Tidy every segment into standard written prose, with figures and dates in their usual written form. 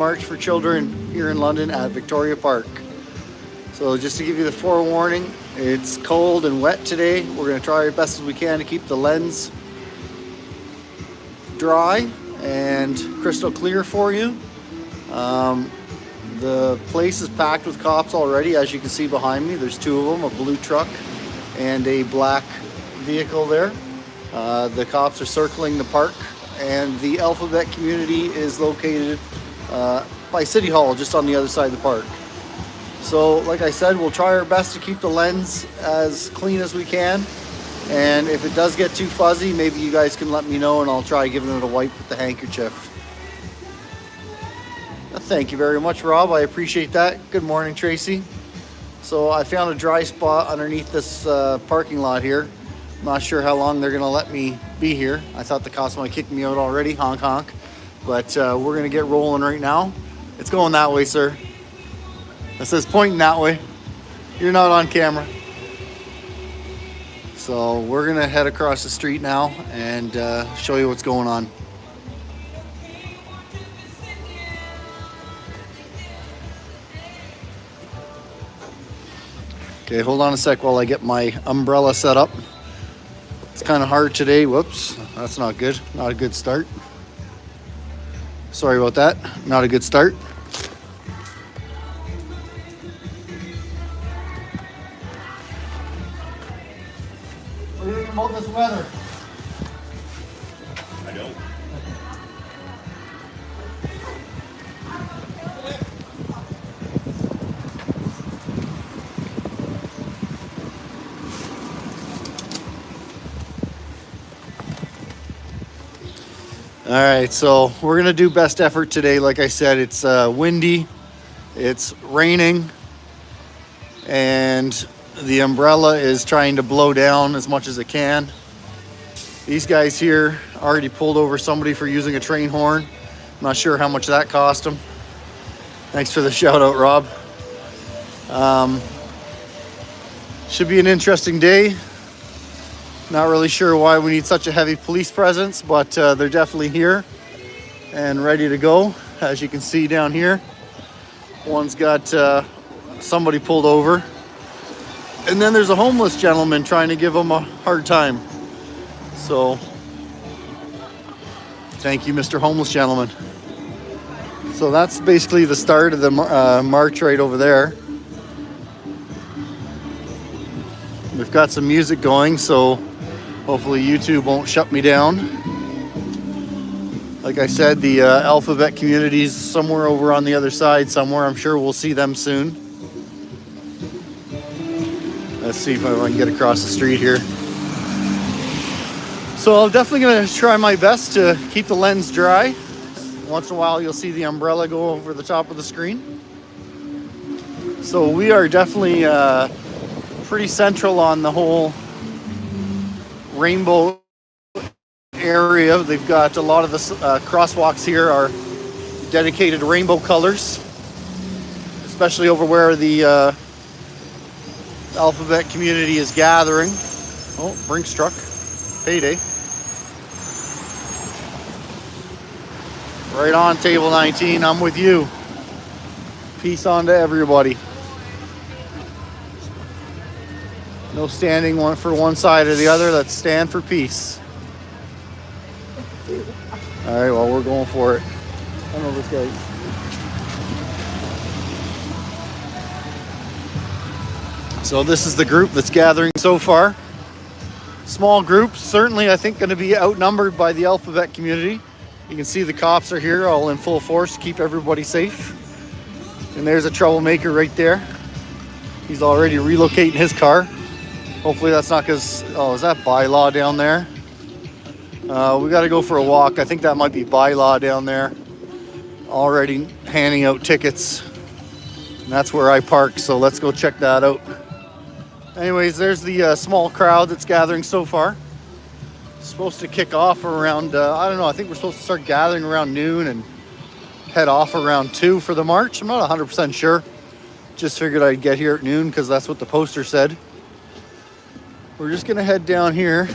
March for Children here in London at Victoria Park. So just to give you the forewarning, it's cold and wet today. We're going to try our best as we can to keep the lens dry and crystal clear for you. The place is packed with cops already, as you can see behind me. There's two of them, a blue truck and a black vehicle there. The cops are circling the park, and the Alphabet community is located by City Hall, just on the other side of the park. So like I said, we'll try our best to keep the lens as clean as we can. And if it does get too fuzzy, maybe you guys can let me know and I'll try giving it a wipe with the handkerchief. Thank you very much, Rob. I appreciate that. Good morning, Tracy. So I found a dry spot underneath this parking lot here. I'm not sure how long they're going to let me be here. I thought the cops might kick me out already, honk honk. But we're going to get rolling right now. It's going that way, sir. It says pointing that way. You're not on camera. So we're going to head across the street now and show you what's going on. Okay, hold on a sec while I get my umbrella set up. It's kind of hard today. Whoops, that's not good. Not a good start. Sorry about that. Not a good start. What do you think about this weather? I don't. All right, so we're gonna do best effort today. Like I said, it's windy, it's raining, and the umbrella is trying to blow down as much as it can. These guys here already pulled over somebody for using a train horn. I'm not sure how much that cost them. Thanks for the shout out, Rob. Should be an interesting day. Not really sure why we need such a heavy police presence, but they're definitely here and ready to go. As you can see down here, one's got somebody pulled over. And then there's a homeless gentleman trying to give them a hard time. So, thank you, Mr. Homeless Gentleman. So that's basically the start of the march right over there. We've got some music going, so hopefully YouTube won't shut me down. Like I said, the Alphabet community is somewhere over on the other side somewhere. I'm sure we'll see them soon. Let's see if I can get across the street here. So I'm definitely going to try my best to keep the lens dry. Once in a while you'll see the umbrella go over the top of the screen. So we are definitely pretty central on the whole rainbow area. They've got a lot of the crosswalks here are dedicated to rainbow colors, especially over where the Alphabet community is gathering. Oh, Brinks truck, payday. Right on, table 19, I'm with you. Peace on to everybody. No standing one for one side or the other. Let's stand for peace. All right, well, we're going for it. I don't know this guy. So this is the group that's gathering so far. Small group, certainly I think going to be outnumbered by the Alphabet community. You can see the cops are here all in full force to keep everybody safe. And there's a troublemaker right there. He's already relocating his car. Hopefully that's not because, oh, is that bylaw down there? We got to go for a walk. I think that might be bylaw down there. Already handing out tickets. And that's where I park, so let's go check that out. Anyways, there's the small crowd that's gathering so far. It's supposed to kick off around, I don't know, I think we're supposed to start gathering around noon and head off around 2 for the march. I'm not 100% sure. Just figured I'd get here at noon because that's what the poster said. We're just gonna head down here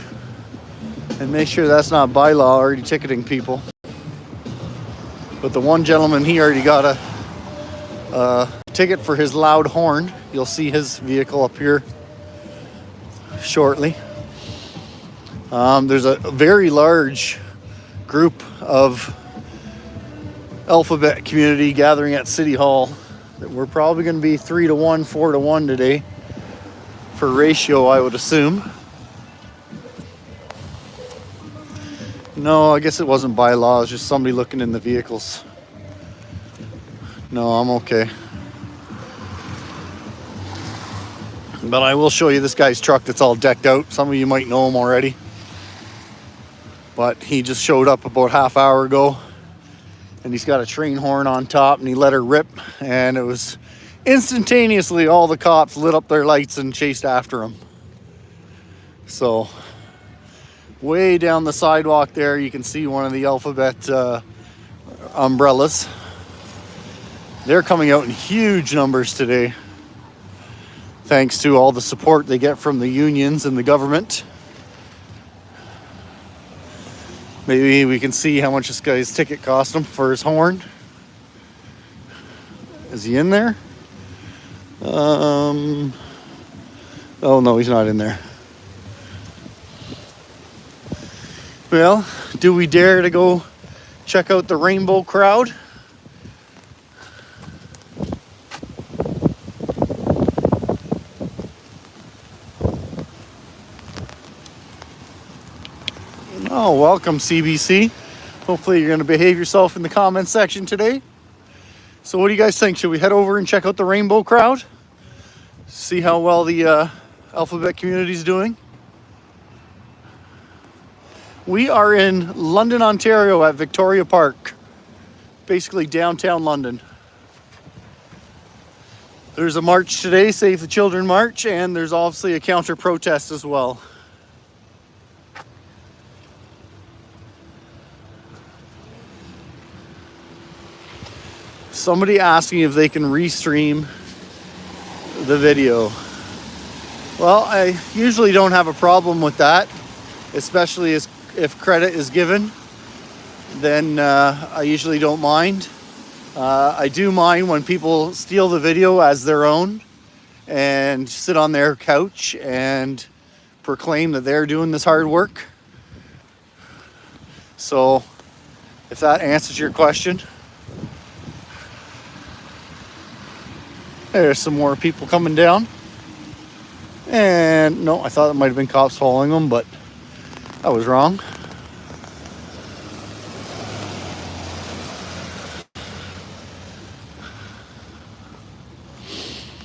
and make sure that's not bylaw already ticketing people. But the one gentleman, he already got a ticket for his loud horn. You'll see his vehicle up here shortly. There's a very large group of Alphabet community gathering at City Hall. We're probably going to be 3 to 1, 4 to 1 today for ratio, I would assume. No, I guess it wasn't by law. It was just somebody looking in the vehicles. No, I'm okay. But I will show you this guy's truck that's all decked out. Some of you might know him already. But he just showed up about half hour ago. And he's got a train horn on top, and he let her rip. And it was instantaneously all the cops lit up their lights and chased after him. So way down the sidewalk there, you can see one of the Alphabet umbrellas. They're coming out in huge numbers today, thanks to all the support they get from the unions and the government. Maybe we can see how much this guy's ticket cost him for his horn. Is he in there? Oh no, he's not in there. Well, do we dare to go check out the rainbow crowd? Oh, welcome CBC. Hopefully you're going to behave yourself in the comments section today. So what do you guys think? Should we head over and check out the rainbow crowd? See how well the Alphabet community is doing? We are in London, Ontario at Victoria Park. Basically downtown London. There's a march today, Save the Children March, and there's obviously a counter protest as well. Somebody asked me if they can restream the video. Well, I usually don't have a problem with that, especially if credit is given. Then I usually don't mind. I do mind when people steal the video as their own and sit on their couch and proclaim that they're doing this hard work. So if that answers your question. There's some more people coming down. And no, I thought it might have been cops following them, but I was wrong.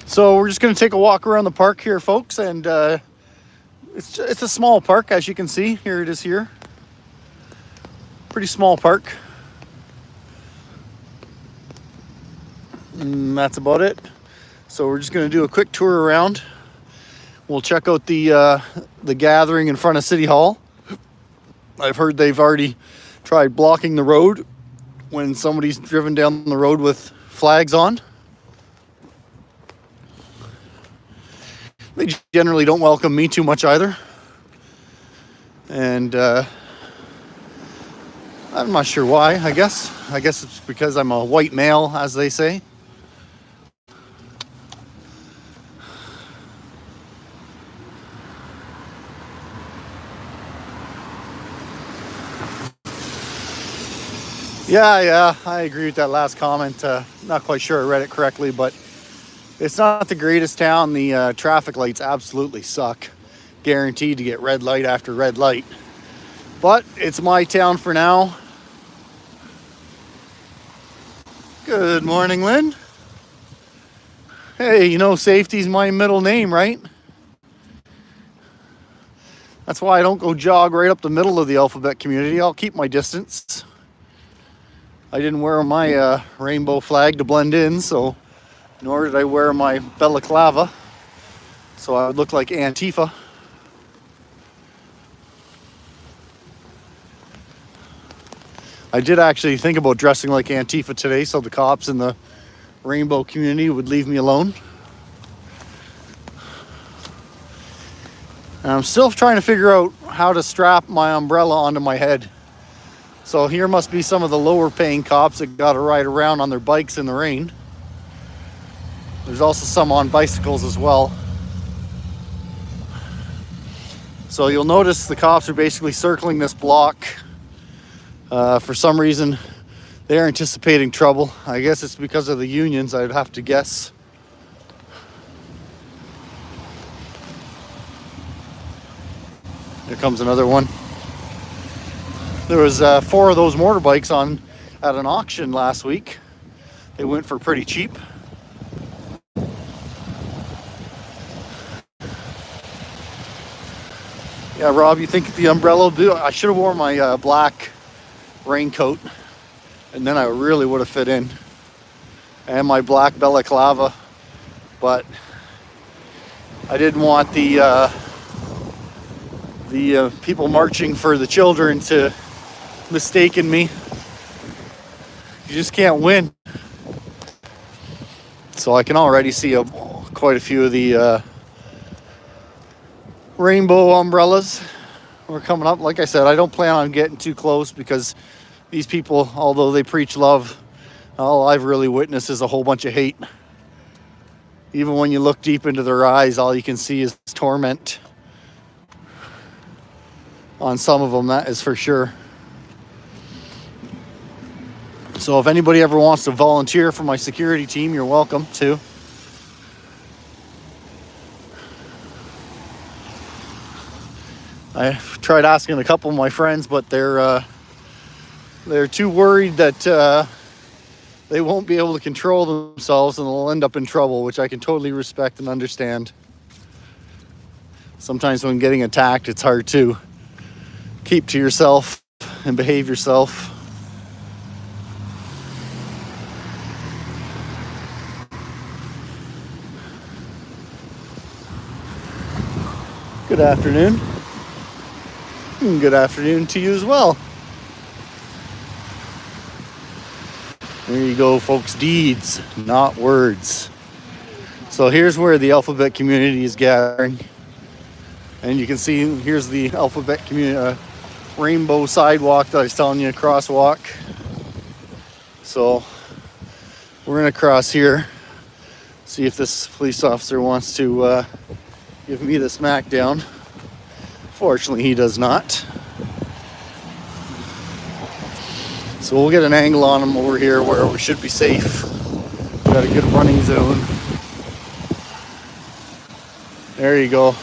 So we're just going to take a walk around the park here, folks, and it's a small park, as you can see. Here it is here. Pretty small park. And that's about it. So we're just going to do a quick tour around. We'll check out the gathering in front of City Hall. I've heard they've already tried blocking the road when somebody's driven down the road with flags on. They generally don't welcome me too much either. And I'm not sure why, I guess. I guess it's because I'm a white male, as they say. Yeah, I agree with that last comment. Not quite sure I read it correctly, but it's not the greatest town. The traffic lights absolutely suck. Guaranteed to get red light after red light. But it's my town for now. Good morning, Lynn. Hey, you know safety's my middle name, right? That's why I don't go jog right up the middle of the Alphabet community. I'll keep my distance. I didn't wear my rainbow flag to blend in, so nor did I wear my balaclava, so I would look like Antifa. I did actually think about dressing like Antifa today, so the cops in the rainbow community would leave me alone. And I'm still trying to figure out how to strap my umbrella onto my head. So here must be some of the lower paying cops that got to ride around on their bikes in the rain. There's also some on bicycles as well. So you'll notice the cops are basically circling this block. For some reason, they're anticipating trouble. I guess it's because of the unions, I'd have to guess. Here comes another one. There was 4 of those motorbikes on at an auction last week. They went for pretty cheap. Yeah, Rob, you think the umbrella will do? I should have worn my black raincoat, and then I really would have fit in. And my black balaclava, but I didn't want the people marching for the children to mistaken me. You just can't win. So I can already see quite a few of the rainbow umbrellas. We're coming up. Like I said, I don't plan on getting too close because these people, although they preach love, all I've really witnessed is a whole bunch of hate. Even when you look deep into their eyes, all you can see is torment. On some of them, that is for sure. So if anybody ever wants to volunteer for my security team, you're welcome to. I tried asking a couple of my friends, but they're too worried that they won't be able to control themselves and they'll end up in trouble, which I can totally respect and understand. Sometimes when getting attacked, it's hard to keep to yourself and behave yourself. Good afternoon. And good afternoon to you as well. There you go, folks. Deeds, not words. So here's where the Alphabet community is gathering. And you can see here's the Alphabet community rainbow sidewalk that I was telling you, crosswalk. So we're gonna cross here, see if this police officer wants to give me the smackdown. Fortunately, he does not. So we'll get an angle on him over here where we should be safe. We've got a good running zone. There you go.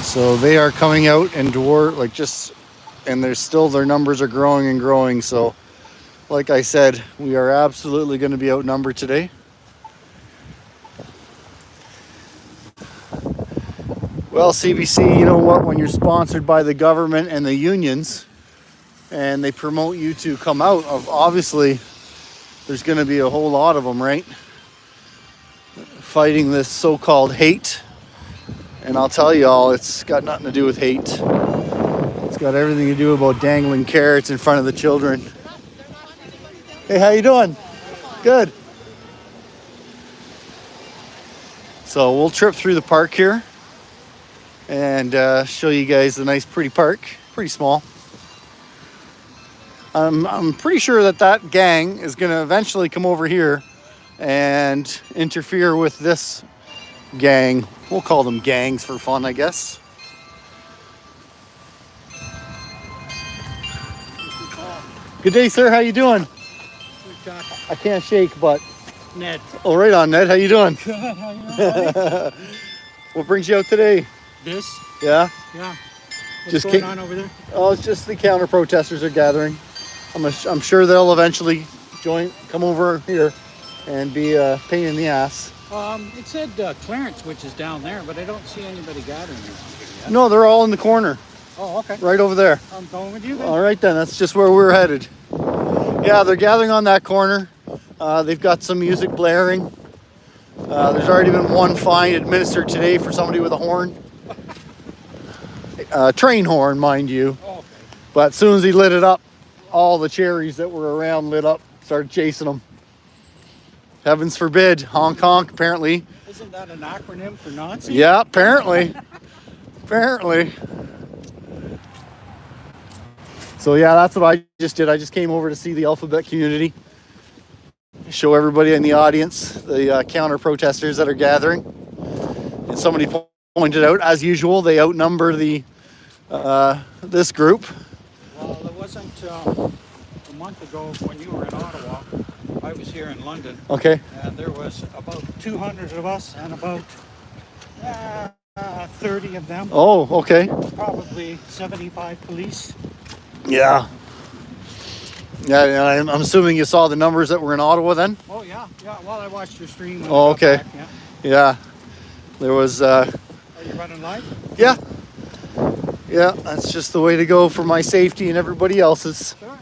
So they are coming out and and their numbers are growing and growing. So like I said, we are absolutely going to be outnumbered today. Well, CBC, you know what? When you're sponsored by the government and the unions and they promote you to come out, obviously there's going to be a whole lot of them, right? Fighting this so-called hate. And I'll tell you all, it's got nothing to do with hate. It's got everything to do about dangling carrots in front of the children. Hey, how you doing? Good. So we'll trip through the park here and show you guys the nice, pretty park. Pretty small. I'm pretty sure that gang is going to eventually come over here and interfere with this gang. We'll call them gangs for fun, I guess. Good day, sir. How you doing? I can't shake, but Ned. Oh, right on, Ned. How you doing? Good. How you doing? What brings you out today? This? Yeah. Yeah. What's Just going on over there? Oh, it's just the counter protesters are gathering. I'm sure they'll eventually come over here and be a pain in the ass. It said Clarence, which is down there, but I don't see anybody gathering yet. No, they're all in the corner. Oh, okay. Right over there. I'm going with you then. All right then, that's just where we're headed. Yeah, they're gathering on that corner. They've got some music blaring. There's already been one fine administered today for somebody with a horn. Train horn, mind you. Oh, okay. But as soon as he lit it up, all the cherries that were around lit up, started chasing him. Heavens forbid. Honk honk, apparently. Isn't that an acronym for Nazi? Yeah, apparently. Apparently. So yeah, that's what I just did. I just came over to see the Alphabet community. Show everybody in the audience the counter protesters that are gathering. And somebody pointed out, as usual, they outnumber this group. Well, it wasn't a month ago when you were in Ottawa. I was here in London. Okay. And there was about 200 of us and about 30 of them. Oh, okay. Probably 75 police. Yeah. Yeah, and I'm assuming you saw the numbers that were in Ottawa then? Oh, yeah. Yeah, well, I watched your stream. When Oh, I got okay. back, yeah. Yeah. There was... Are you running live? Yeah. Yeah, that's just the way to go for my safety and everybody else's. Sure.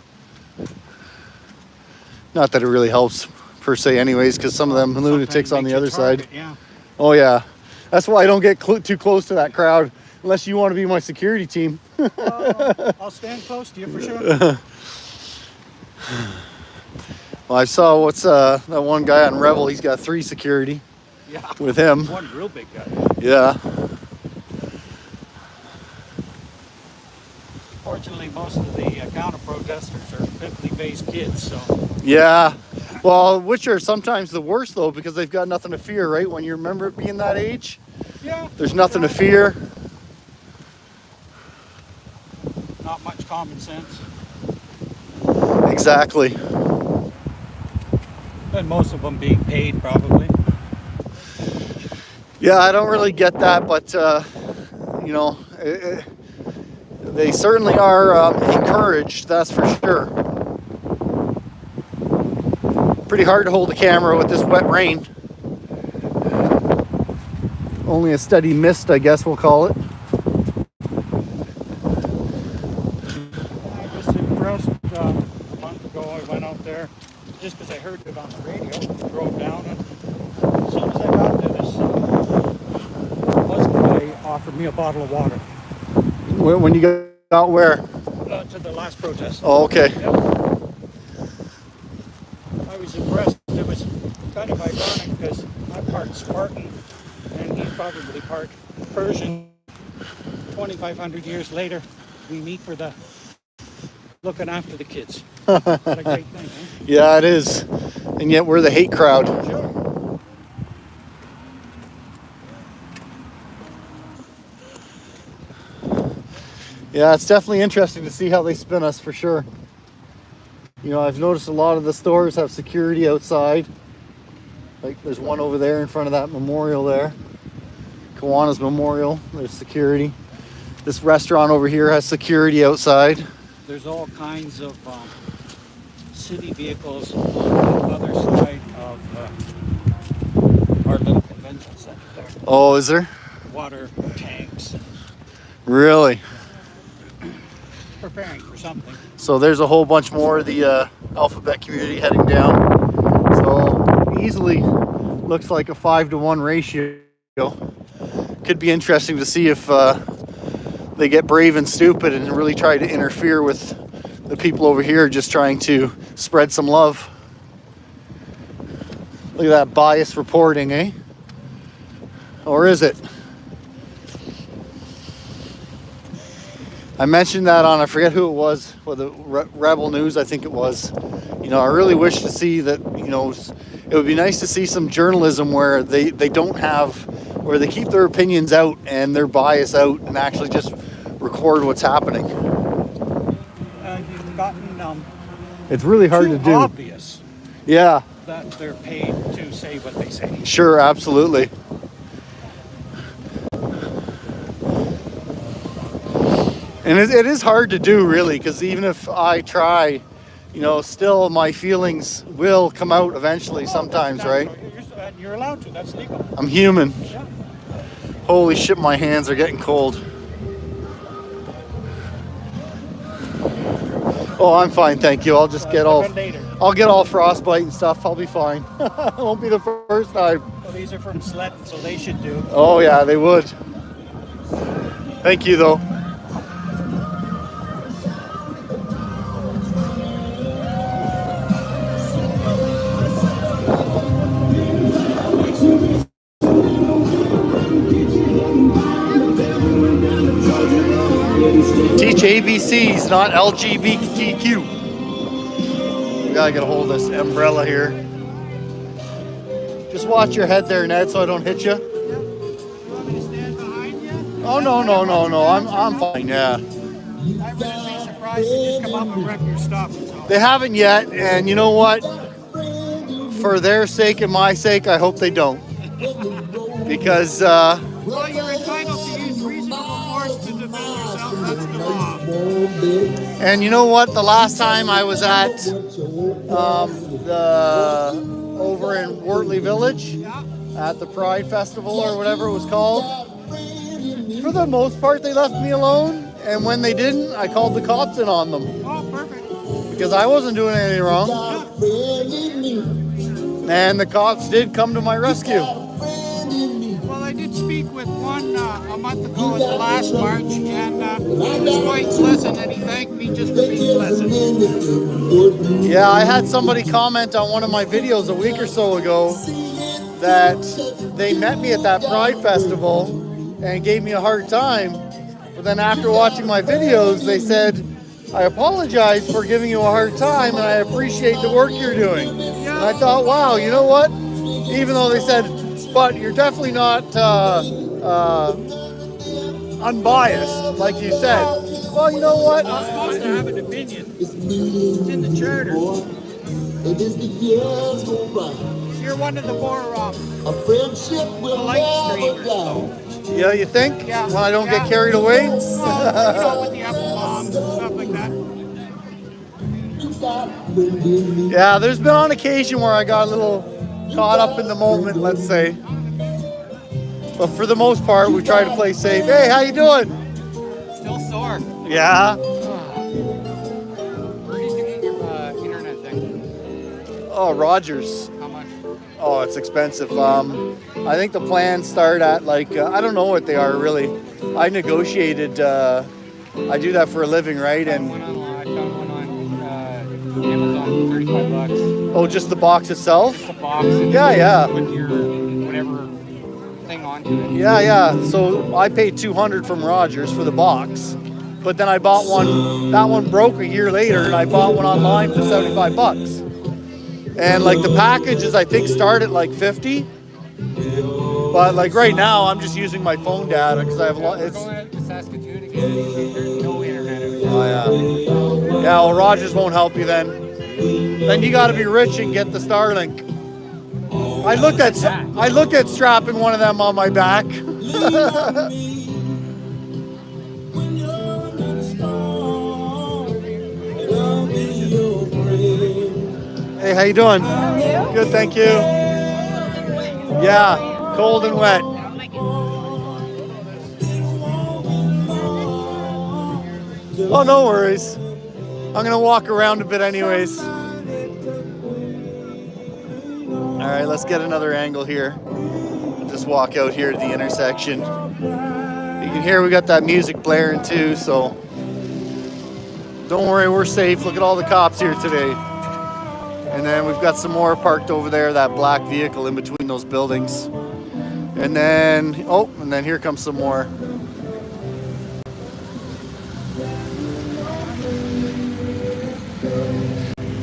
Not that it really helps per se anyways, because some of them lunatics Sometimes on the makes other you target, side. Yeah. Oh yeah. That's why I don't get too close to that crowd unless you want to be my security team. I'll stand close to you for sure. Well, I saw that one guy on Rebel, he's got 3 security Yeah. with him. One real big guy. Yeah. Fortunately, most of the counter protesters are pimply-faced kids, so Yeah. Well, which are sometimes the worst though, because they've got nothing to fear, right? When you remember it being that age, yeah. there's nothing to fear. Not much common sense. Exactly. And most of them being paid, probably. Yeah, I don't really get that, but they certainly are encouraged, that's for sure. Pretty hard to hold the camera with this wet rain. Only a steady mist, I guess we'll call it. I was impressed a month ago. I went out there just because I heard it on the radio. Drove down, and as soon as I got there, this Muslim guy offered me a bottle of water. When you got where? To the last protest. Oh, okay. Yep. I was impressed. It was kind of ironic because I parked Spartan and he probably parked Persian. 2,500 years later, we meet for the looking after the kids. What a great thing, eh? Yeah, it is. And yet we're the hate crowd. Sure. Yeah, it's definitely interesting to see how they spin us for sure. You know, I've noticed a lot of the stores have security outside. Like there's one over there in front of that memorial there. Kiwanis Memorial, there's security. This restaurant over here has security outside. There's all kinds of city vehicles on the other side of our little convention center there. Oh, is there? Water tanks, Really? preparing for something. So there's a whole bunch more of the Alphabet community heading down. So easily looks like a 5-to-1 ratio. Could be interesting to see if they get brave and stupid and really try to interfere with the people over here just trying to spread some love. Look at that biased reporting, eh? Or is it? I mentioned that on, I forget who it was, or the Rebel News, I think it was. You know, I really wish to see that, you know, it would be nice to see some journalism where they don't have, where they keep their opinions out and their bias out and actually just record what's happening. You've gotten It's really hard too to do. obvious Yeah, that they're paid to say what they say. sure, absolutely. And it is hard to do, really, because even if I try, you know, still my feelings will come out eventually sometimes, right? You're allowed to. That's legal. I'm human. Yeah. Holy shit, my hands are getting cold. Oh, I'm fine, thank you. I'll just get all, I'll get all frostbite and stuff. I'll be fine. It won't be the first time. Well, these are from sledding, so they should do. Oh yeah, they would. Thank you, though. Teach ABCs, not LGBTQ. We gotta get a hold of this umbrella here. Just watch your head there, Ned, so I don't hit you. You want me to stand behind you? Oh no. I'm fine. Yeah. I wouldn't be surprised to just come up and wreck your stuff. So. They haven't yet, and you know what? For their sake and my sake, I hope they don't. Because Well, you're entitled to use reasonable force to defend yourself. That's the law. and you know what? The last time I was at the over in Wortley Village Yeah. at the Pride Festival or whatever it was called, for the most part they left me alone, and when they didn't, I called the cops in on them Oh, perfect. because I wasn't doing anything wrong. And the cops did come to my rescue. Well, I did speak with one a month ago at the last march, and he was quite pleasant, and he thanked me just for being pleasant. Yeah, I had somebody comment on one of my videos a week or so ago that they met me at that Pride Festival and gave me a hard time. But then after watching my videos, they said, I apologize for giving you a hard time and I appreciate the work you're doing. And I thought, wow, you know what? Even though they said, but you're definitely not unbiased, like you said. Well, you know what? I'm supposed to have an opinion. It's in the charter. You're one of the more polite streamers, though. Yeah, you think? Yeah. When I don't Yeah. get carried away? Well, with the apple bombs and stuff like that. Yeah, there's been on occasion where I got a little caught up in the moment, let's say. But for the most part, we try to play safe. Hey, how you doing? Still sore. Yeah. Where did you get your internet thing? Oh, Rogers. How much? Oh, it's expensive. I think the plans start at like, I don't know what they are really. I negotiated, I do that for a living, right? I And found one on Amazon, 35 bucks. oh, just the box itself? The box. And Yeah. Put your whatever thing onto it. Yeah. So I paid $200 from Rogers for the box. But then I bought one, that one broke a year later, and I bought one online for 75 bucks. And like the packages, I think, start at like 50. But like right now, I'm just using my phone data because I have a lot. We're It's, going to Saskatoon again. There's no internet. oh yeah. Yeah, well, Rogers won't help you then. Then you got to be rich and get the Starlink. I looked at strapping one of them on my back. Hey, how you doing? Good, thank you. Yeah, cold and wet. Oh, no worries. I'm gonna walk around a bit anyways. All right, let's get another angle here. Just walk out here to the intersection. You can hear we got that music blaring too, so don't worry, we're safe. Look at all the cops here today. And then we've got some more parked over there, that black vehicle in between those buildings. And then here comes some more.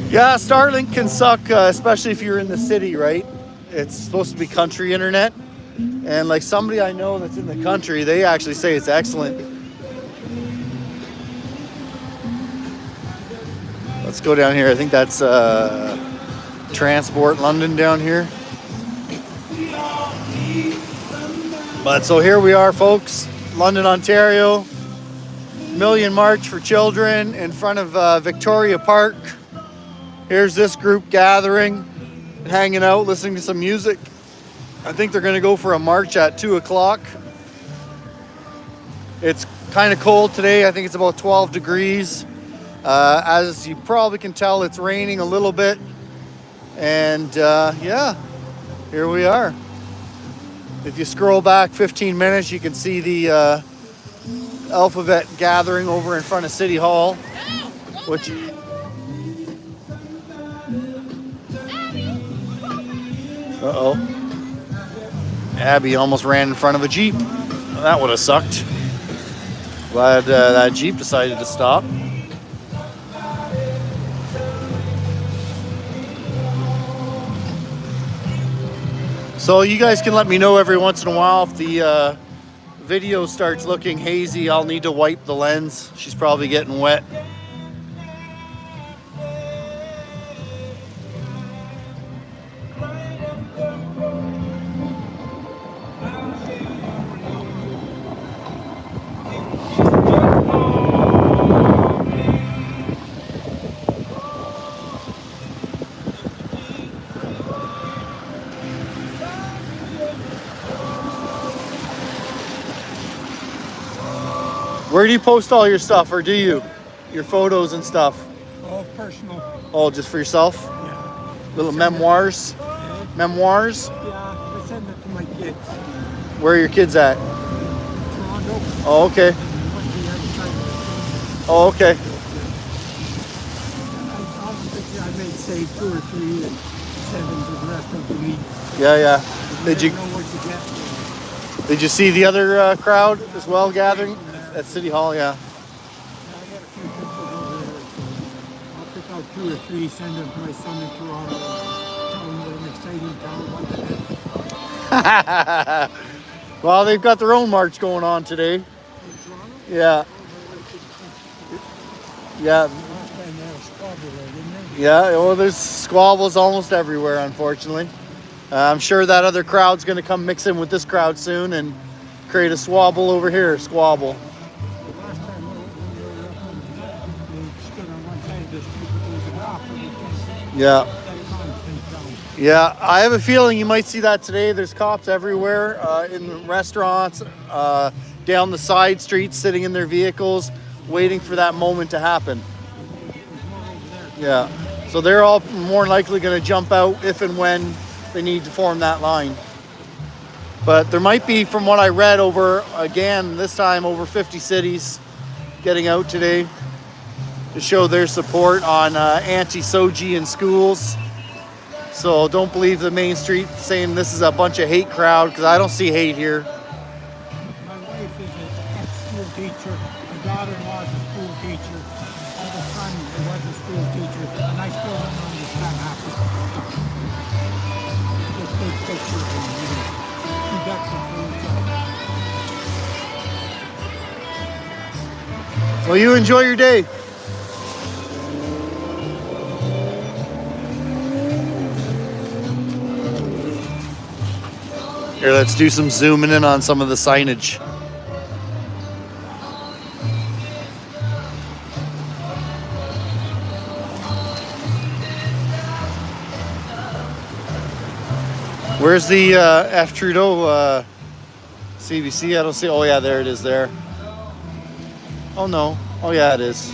Yeah, Starlink can suck, especially if you're in the city, right? It's supposed to be country internet. And like somebody I know that's in the country, they actually say it's excellent. Let's go down here. I think that's Transport London down here. But so here we are, folks. London, Ontario. Million March for Children in front of Victoria Park. Here's this group gathering, hanging out, listening to some music. I think they're going to go for a march at 2 o'clock. It's kind of cold today. I think it's about 12 degrees. As you probably can tell, it's raining a little bit. And yeah, here we are. If you scroll back 15 minutes, you can see the Alphabet gathering over in front of City Hall. Which... Uh-oh. Abby almost ran in front of a Jeep. That would have sucked. Glad that Jeep decided to stop. So you guys can let me know every once in a while if the video starts looking hazy. I'll need to wipe the lens. She's probably getting wet. Where do you post all your stuff, or do you? Your photos and stuff? All personal. Oh, just for yourself? Yeah. Little memoirs? Yeah. Memoirs? Yeah. I send it to my kids. Where are your kids at? Toronto. Oh, okay. Once a year, I try to- Oh, okay. I may save 2 or 3 and send them to the rest of the week. Yeah, yeah. They Did you know what to get. did you see the other crowd as well gathering at City Hall? Yeah. I got a few pictures over there. So I'll pick out 2 or 3, send them to my son in Toronto. Tell him what an exciting town was. Well, they've got their own march going on today. In Toronto? Yeah. Yeah. Last time they had a squabble there, didn't they? Yeah. Well, there's squabbles almost everywhere, unfortunately. I'm sure that other crowd's going to come mix in with this crowd soon and create a squabble over here. Squabble. The last time we were up on the back, they stood on one side of the street, but there was a drop and we can't Yeah. that constant down. Yeah, I have a feeling you might see that today. There's cops everywhere, in the restaurants, down the side streets, sitting in their vehicles, waiting for that moment to happen. Yeah, so they're all more likely going to jump out if and when they need to form that line. But there might be, from what I read, this time over 50 cities getting out today to show their support on anti-SOGI in schools. So don't believe the main street saying this is a bunch of hate crowd, because I don't see hate here. My wife is an ex-school teacher. My daughter-in-law is a school teacher. I have a son who was a school teacher, and I still don't understand half of it. Just take pictures and conduct it for themselves. Well, you enjoy your day. Here, let's do some zooming in on some of the signage. Where's the F. Trudeau CBC? I don't see. Oh, yeah, there it is there. Oh, no. Oh, yeah, it is.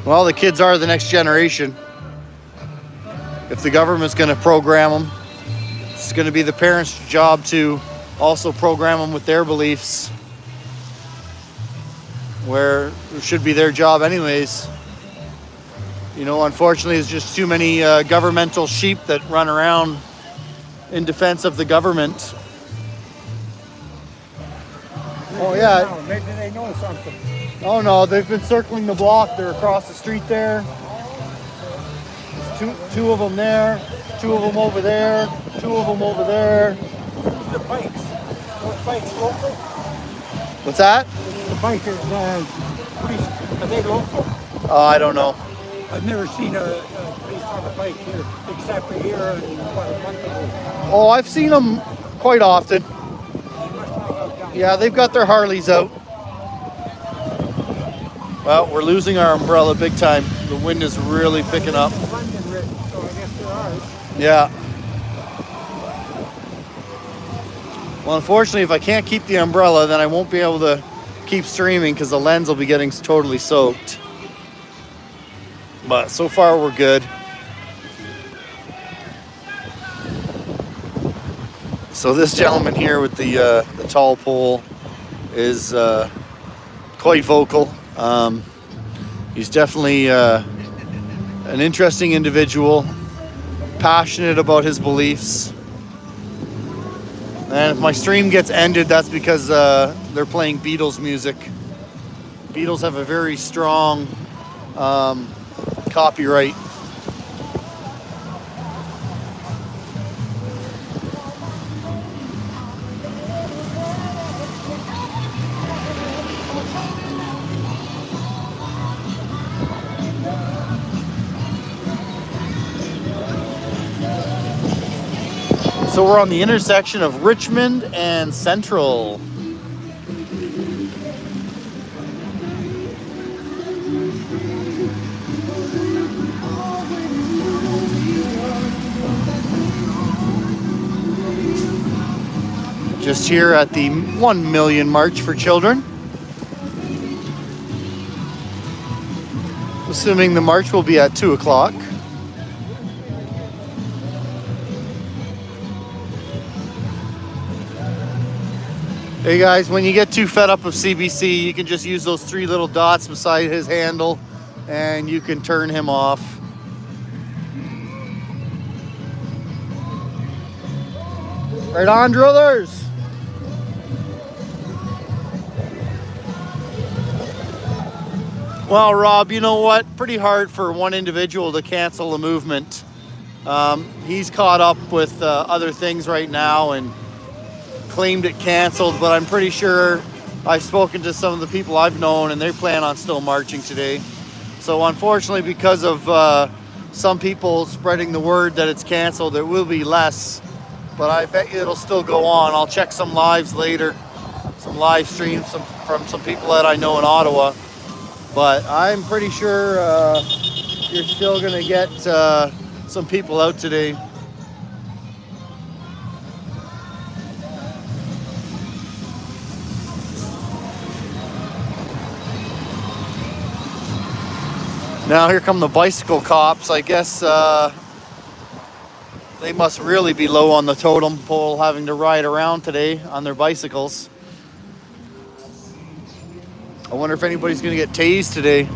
Well, the kids are the next generation. If the government's going to program them, it's going to be the parents' job to also program them with their beliefs, where it should be their job anyways. You know, unfortunately, there's just too many governmental sheep that run around in defense of the government. Oh, yeah. Maybe they know something. Oh no, they've been circling the block. They're across the street there. There's two of them there, 2 of them over there, 2 of them over there. The bikes. Those bikes local? What's that? The bikers, police, are they local? I don't know. I've never seen a police on a bike here, except for here about a month ago. Oh, I've seen them quite often. They must not have done. Yeah, they've got their Harleys out. Well, we're losing our umbrella big time. The wind is really picking up. London written, so I guess there are. Yeah. Well, unfortunately, if I can't keep the umbrella, then I won't be able to keep streaming because the lens will be getting totally soaked. But so far, we're good. So this gentleman here with the tall pole is quite vocal. He's definitely an interesting individual, passionate about his beliefs. And if my stream gets ended, that's because they're playing Beatles music. Beatles have a very strong copyright. So we're on the intersection of Richmond and Central. Just here at the 1 Million March for Children. Assuming the march will be at 2 o'clock. Hey guys, when you get too fed up of CBC, you can just use those 3 little dots beside his handle and you can turn him off. Right on, drillers! Well, Rob, you know what? Pretty hard for one individual to cancel a movement. He's caught up with other things right now and claimed it canceled, but I'm pretty sure I've spoken to some of the people I've known and they plan on still marching today. So unfortunately, because of some people spreading the word that it's canceled, there will be less, but I bet you it'll still go on. I'll check some lives later, some live streams from some people that I know in Ottawa, but I'm pretty sure you're still gonna get some people out today. Now here come the bicycle cops. I guess they must really be low on the totem pole having to ride around today on their bicycles. I wonder if anybody's gonna get tased today.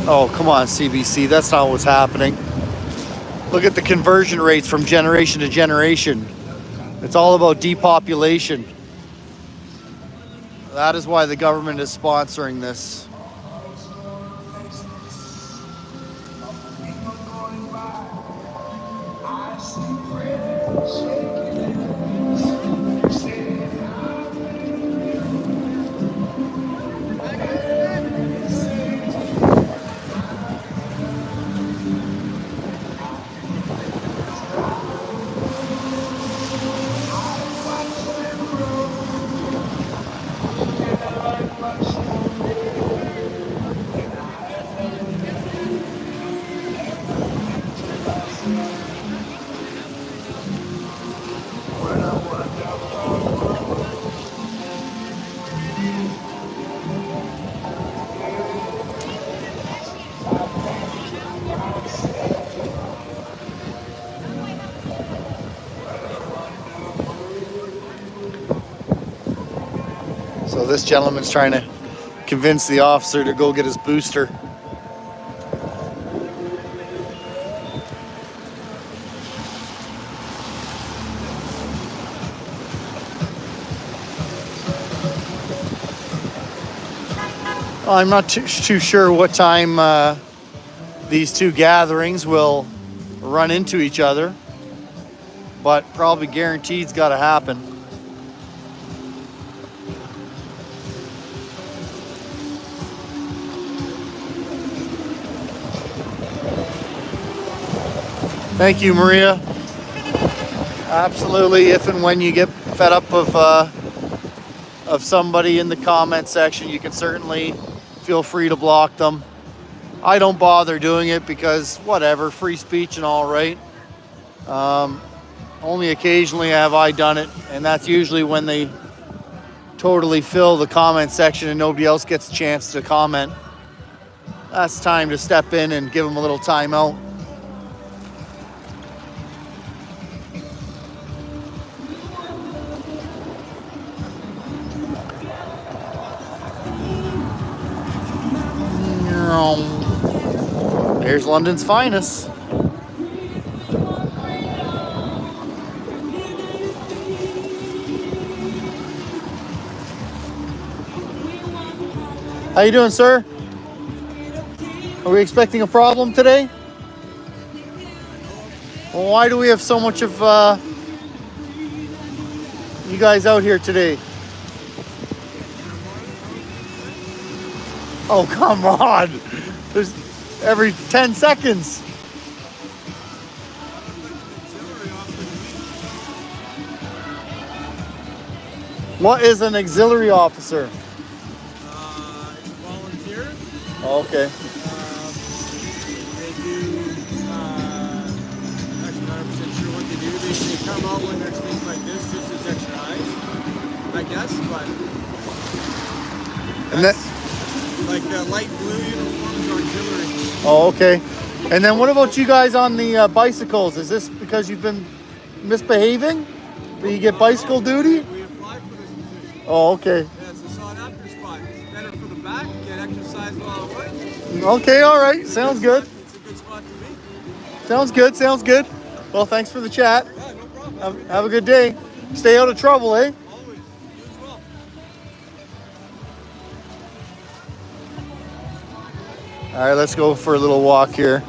Oh, come on, CBC. That's not what's happening. Look at the conversion rates from generation to generation. It's all about depopulation. That is why the government is sponsoring this. So this gentleman's trying to convince the officer to go get his booster. I'm not too sure what time these two gatherings will run into each other, but probably guaranteed's got to happen. Thank you, Maria. Absolutely. If and when you get fed up of somebody in the comment section, you can certainly feel free to block them. I don't bother doing it because whatever, free speech and all, right? Only occasionally have I done it, and that's usually when they totally fill the comment section and nobody else gets a chance to comment. That's time to step in and give them a little time out. There's London's finest. How you doing, sir? Are we expecting a problem today? Well, why do we have so much of you guys out here today? Oh, come on. There's every 10 seconds. What is an auxiliary officer? Volunteers. Okay. They do, actually not 100% sure what they do. They come out when there's things like this just as extra eyes, I guess, but And that, like the light blue uniforms are auxiliary. oh, okay. And then what about you guys on the bicycles? Is this because you've been misbehaving? Do you get bicycle duty? We apply for this position. Oh, okay. Yeah, it's a sought after spot. It's better for the back, get exercise while at work. Okay, all right. Sounds good. It's a good spot to be. Sounds good. Sounds good. Well, thanks for the chat. Yeah, no problem. Have a good day. Stay out of trouble, eh? Always. You as well. All right, let's go for a little walk here.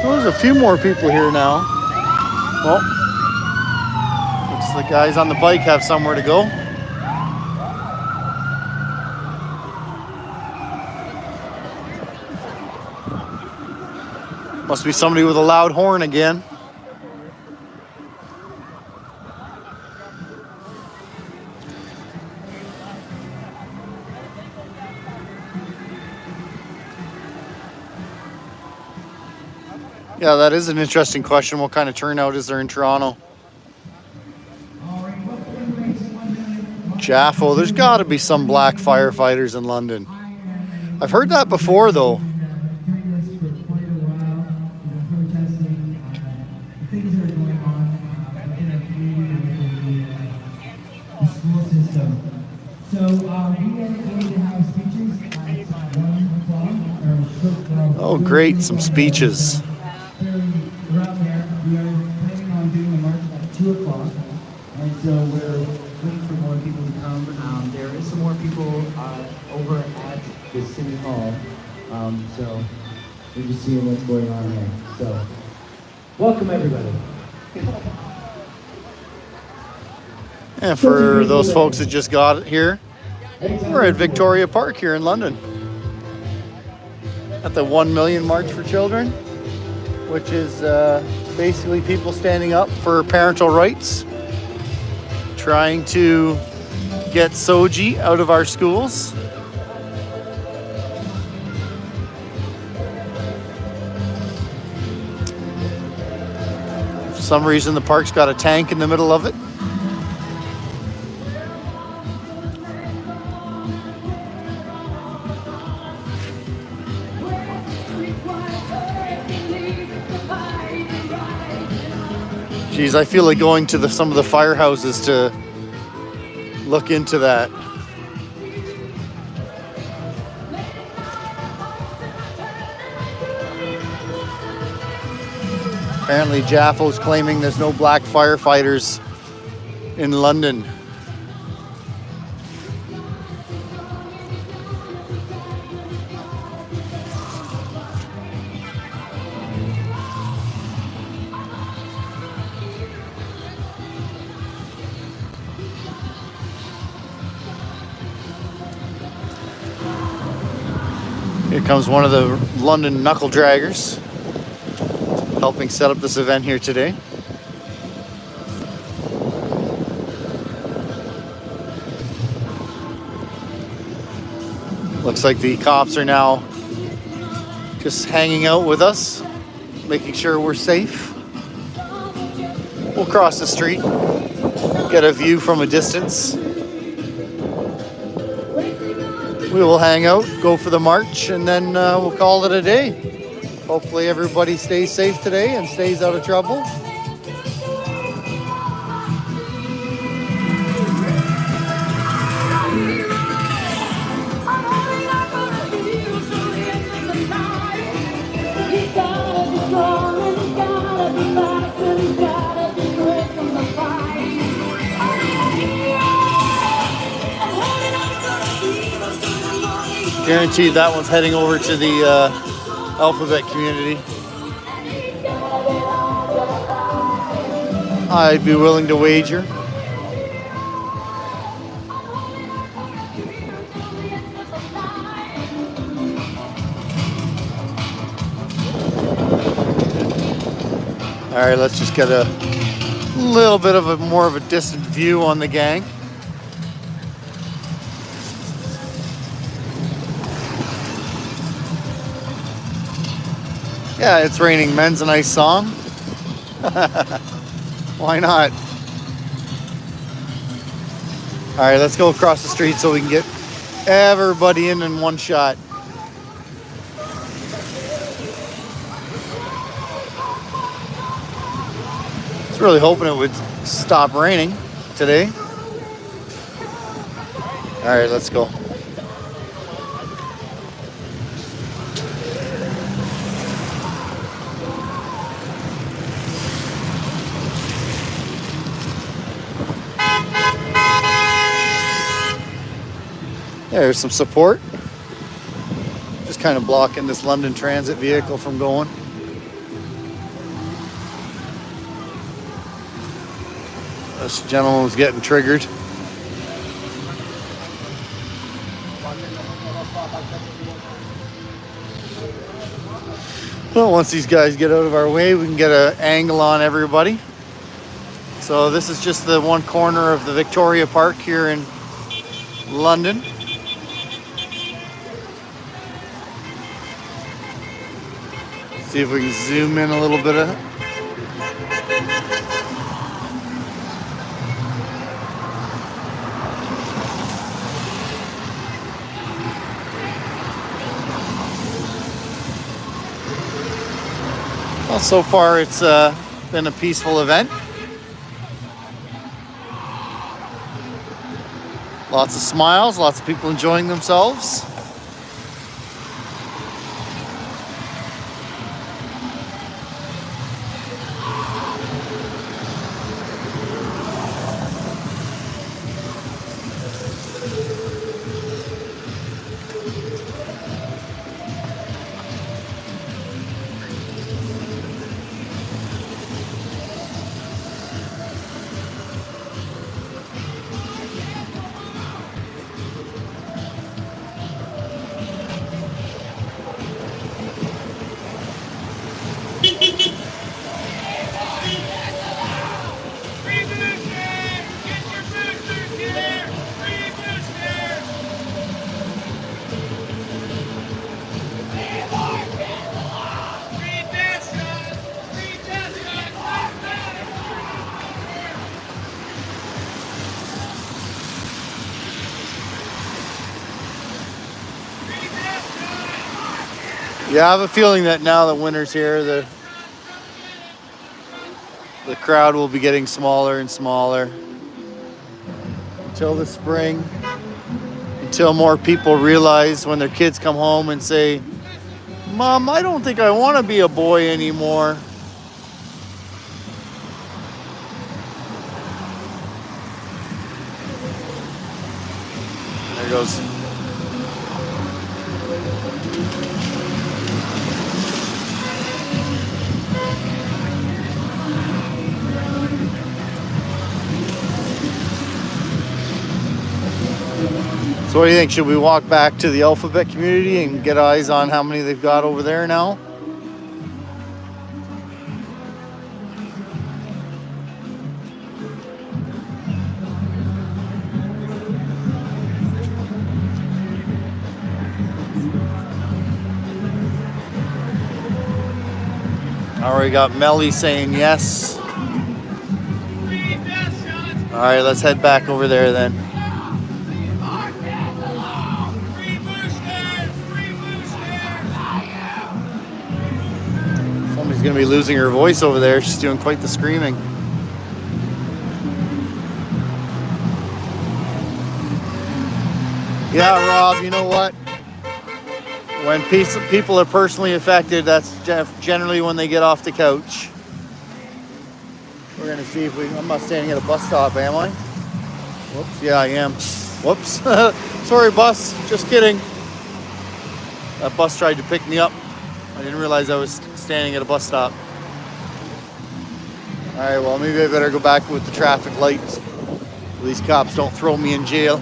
Well, there's a few more people here now. Well, looks like the guys on the bike have somewhere to go. Must be somebody with a loud horn again. Yeah, that is an interesting question. What kind of turnout is there in Toronto? Jaffo, there's got to be some black firefighters in London. I've heard that before, though. Oh, great, some speeches. Around there, we are planning on doing a march at 2 o'clock, and so we're waiting for more people to come. There is some more people over at the City Hall, so we're just seeing what's going on here. So, welcome everybody. And for those folks that just got here, we're at Victoria Park here in London. At the 1 Million March for Children, which is basically people standing up for parental rights, trying to get Soji out of our schools. some reason the park's got a tank in the middle of it. Geez, I feel like going to some of the firehouses to look into that. Apparently Jaffo's claiming there's no black firefighters in London. Here comes one of the London knuckle draggers, helping set up this event here today. Looks like the cops are now just hanging out with us, making sure we're safe. We'll cross the street, get a view from a distance. We will hang out, go for the march, and then we'll call it a day. Hopefully everybody stays safe today and stays out of trouble. Guaranteed that one's heading over to the Alphabet community. I'd be willing to wager. All right, let's just get a little bit of more of a distant view on the gang. Yeah, it's raining. Men's a nice song. Why not? All right, let's go across the street so we can get everybody in one shot. I was really hoping it would stop raining today. All right, let's go. There's some support. Just kind of blocking this London Transit vehicle from going. This gentleman was getting triggered. Well, once these guys get out of our way, we can get an angle on everybody. So this is just the one corner of the Victoria Park here in London. See if we can zoom in a little bit of it. Well, so far it's been a peaceful event. Lots of smiles, lots of people enjoying themselves. Yeah, I have a feeling that now that winter's here, the crowd will be getting smaller and smaller until the spring, until more people realize when their kids come home and say, Mom, I don't think I want to be a boy anymore. There goes. So what do you think? Should we walk back to the Alphabet community and get eyes on how many they've got over there now? Already got Melly saying yes. All right, let's head back over there then. Somebody's gonna be losing her voice over there. She's doing quite the screaming. Yeah, Rob, you know what? When people are personally affected, that's generally when they get off the couch. We're gonna see if I'm not standing at a bus stop, am I? Whoops, yeah, I am. Whoops. Sorry, bus. Just kidding. That bus tried to pick me up. I didn't realize I was standing at a bus stop. All right, well, maybe I better go back with the traffic lights. These cops don't throw me in jail.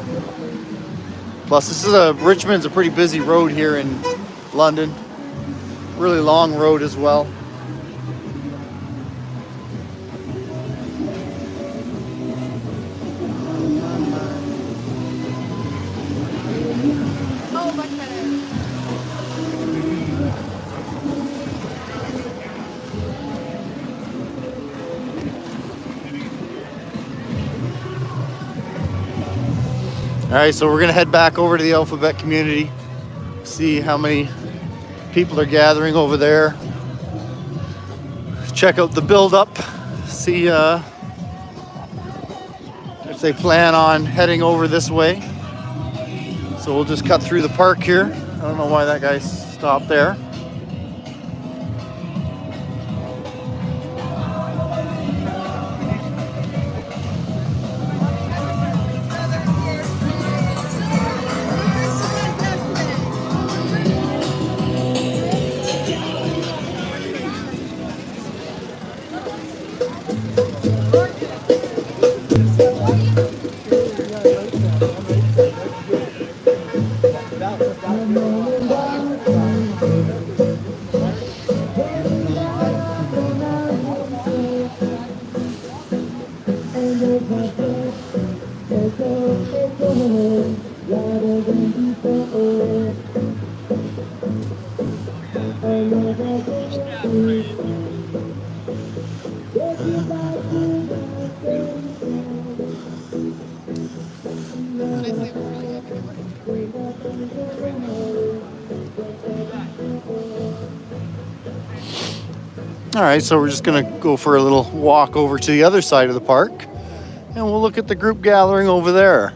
Plus, Richmond's a pretty busy road here in London. Really long road as well. All right, so we're gonna head back over to the Alphabet community, see how many people are gathering over there, check out the build-up, see if they plan on heading over this way. So we'll just cut through the park here. I don't know why that guy stopped there. All right, so we're just gonna go for a little walk over to the other side of the park and we'll look at the group gathering over there.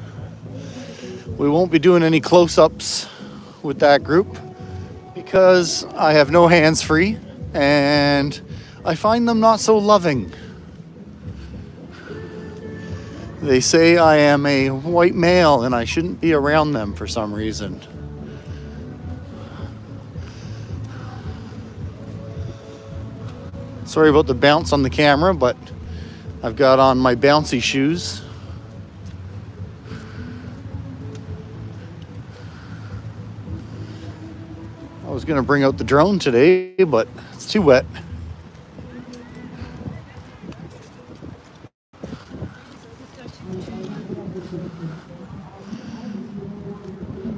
We won't be doing any close-ups with that group because I have no hands free and I find them not so loving. They say I am a white male and I shouldn't be around them for some reason. Sorry about the bounce on the camera, but I've got on my bouncy shoes. I was gonna bring out the drone today, but it's too wet.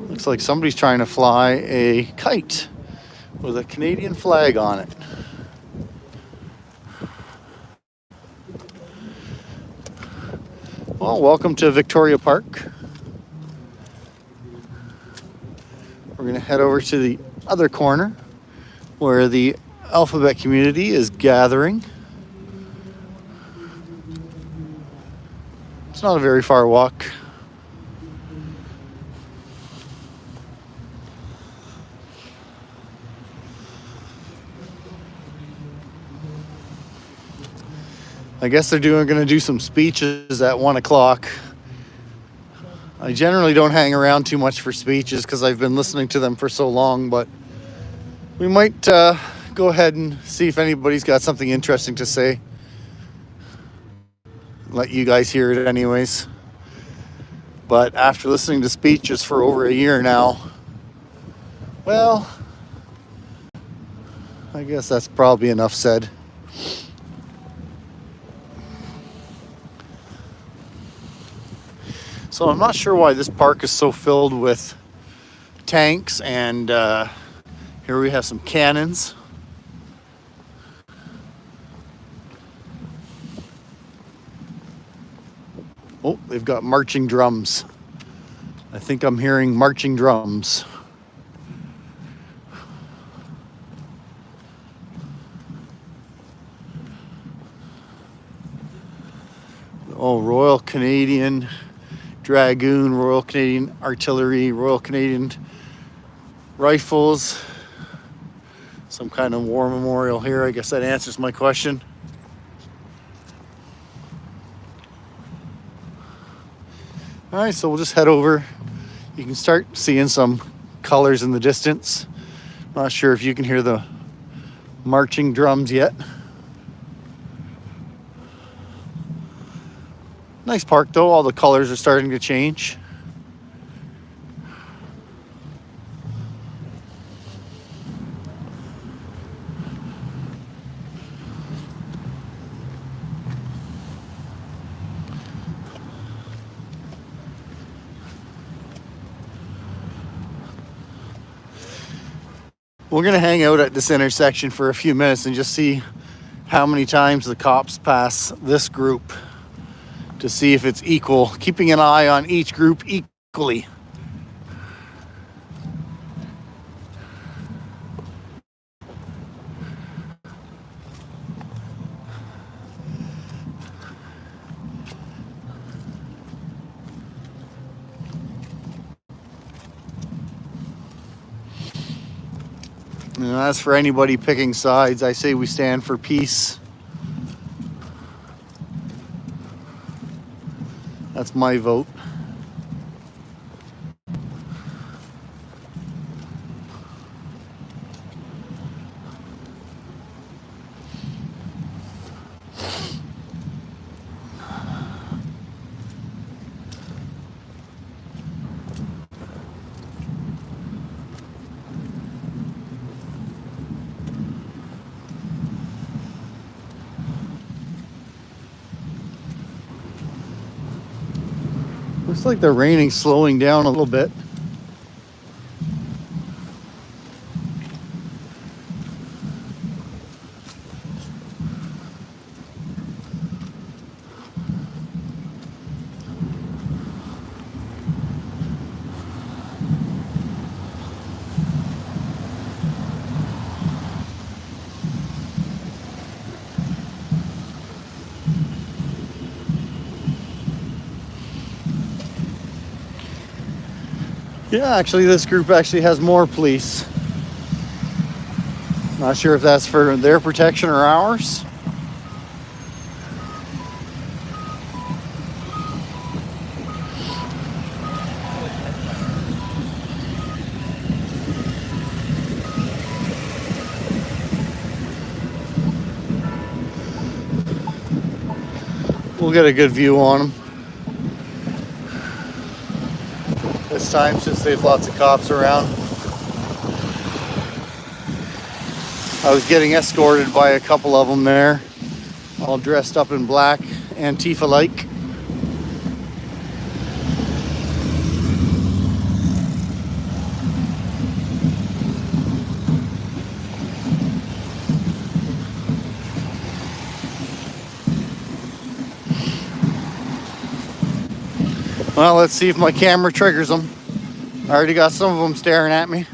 Looks like somebody's trying to fly a kite with a Canadian flag on it. Well, welcome to Victoria Park. We're gonna head over to the other corner where the Alphabet community is gathering. It's not a very far walk. I guess they're going to do some speeches at 1 o'clock. I generally don't hang around too much for speeches because I've been listening to them for so long, but we might go ahead and see if anybody's got something interesting to say. Let you guys hear it anyways. But after listening to speeches for over a year now, well, I guess that's probably enough said. So I'm not sure why this park is so filled with tanks, and here we have some cannons. Oh, they've got marching drums. I think I'm hearing marching drums. Oh, Royal Canadian Dragoon, Royal Canadian Artillery, Royal Canadian Rifles. Some kind of war memorial here. I guess that answers my question. All right, so we'll just head over. You can start seeing some colors in the distance. Not sure if you can hear the marching drums yet. Nice park though, all the colors are starting to change. We're gonna hang out at this intersection for a few minutes and just see how many times the cops pass this group to see if it's equal, keeping an eye on each group equally. And as for anybody picking sides, I say we stand for peace. That's my vote. Looks like the raining's slowing down a little bit. Yeah, actually this group actually has more police. Not sure if that's for their protection or ours. We'll get a good view on them this time since they have lots of cops around. I was getting escorted by a couple of them there, all dressed up in black, Antifa-like. Well, let's see if my camera triggers them. I already got some of them staring at me.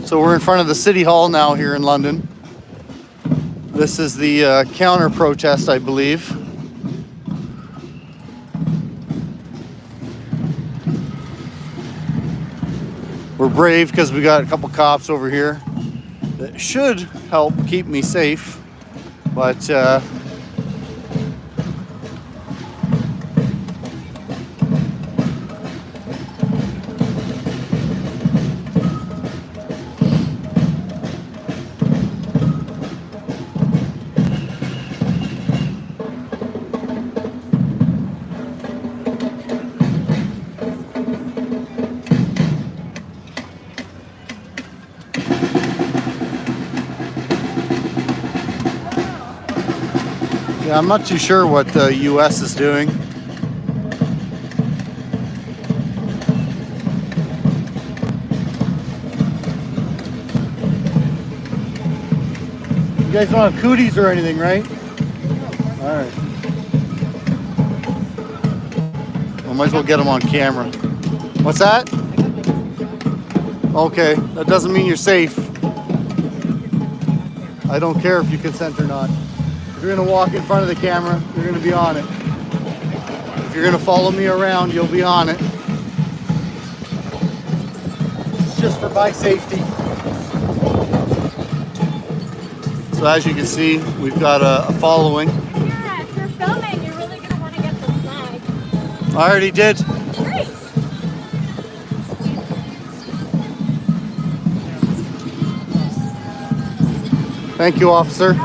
So we're in front of the City Hall now here in London. This is the counter protest, I believe. We're brave because we got a couple cops over here that should help keep me safe, but yeah, I'm not too sure what the US is doing. You guys don't have cooties or anything, right? All right. I might as well get them on camera. What's that? Okay, that doesn't mean you're safe. I don't care if you consent or not. If you're gonna walk in front of the camera, you're gonna be on it. If you're gonna follow me around, you'll be on it. It's just for my safety. So as you can see, we've got a following. Yeah, if you're filming, you're really going to want to get the flag. I already did. Great. Thank you, officer.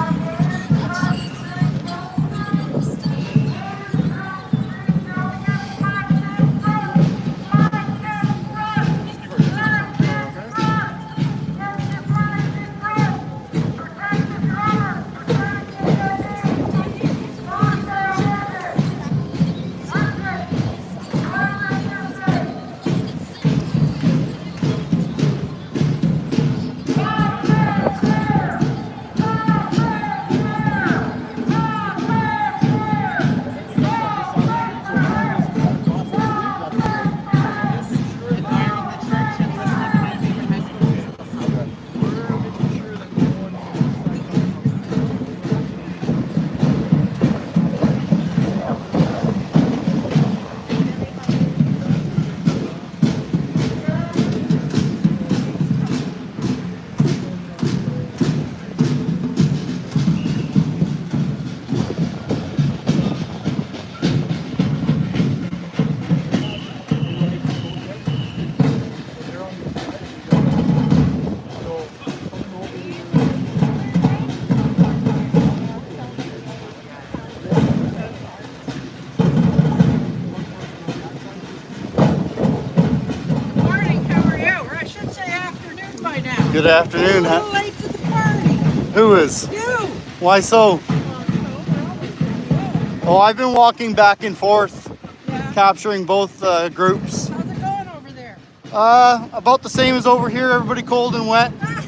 Morning, how are you? Or I should say afternoon by now. Good afternoon. You're a little late to the party. Who is? You. Why so? Oh, I've been walking back and forth, Yeah. capturing both groups. How's it going over there? About the same as over here. Everybody cold and wet. I'm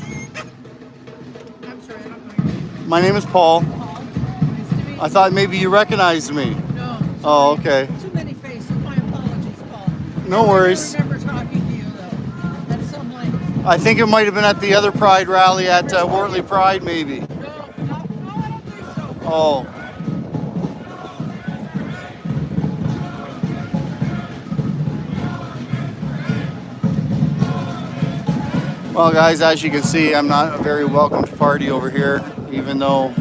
sorry, I don't know your name. My name is Paul. Paul. Nice to meet I thought maybe you recognized me. you. No. Oh, okay. Too many faces. My apologies, Paul. No worries. I remember talking to you though. That's some length. I think it might have been at the other Pride rally at Wortley Pride, maybe. No, I don't think so. Oh. Well, guys, as you can see, I'm not a very welcomed party over here, even though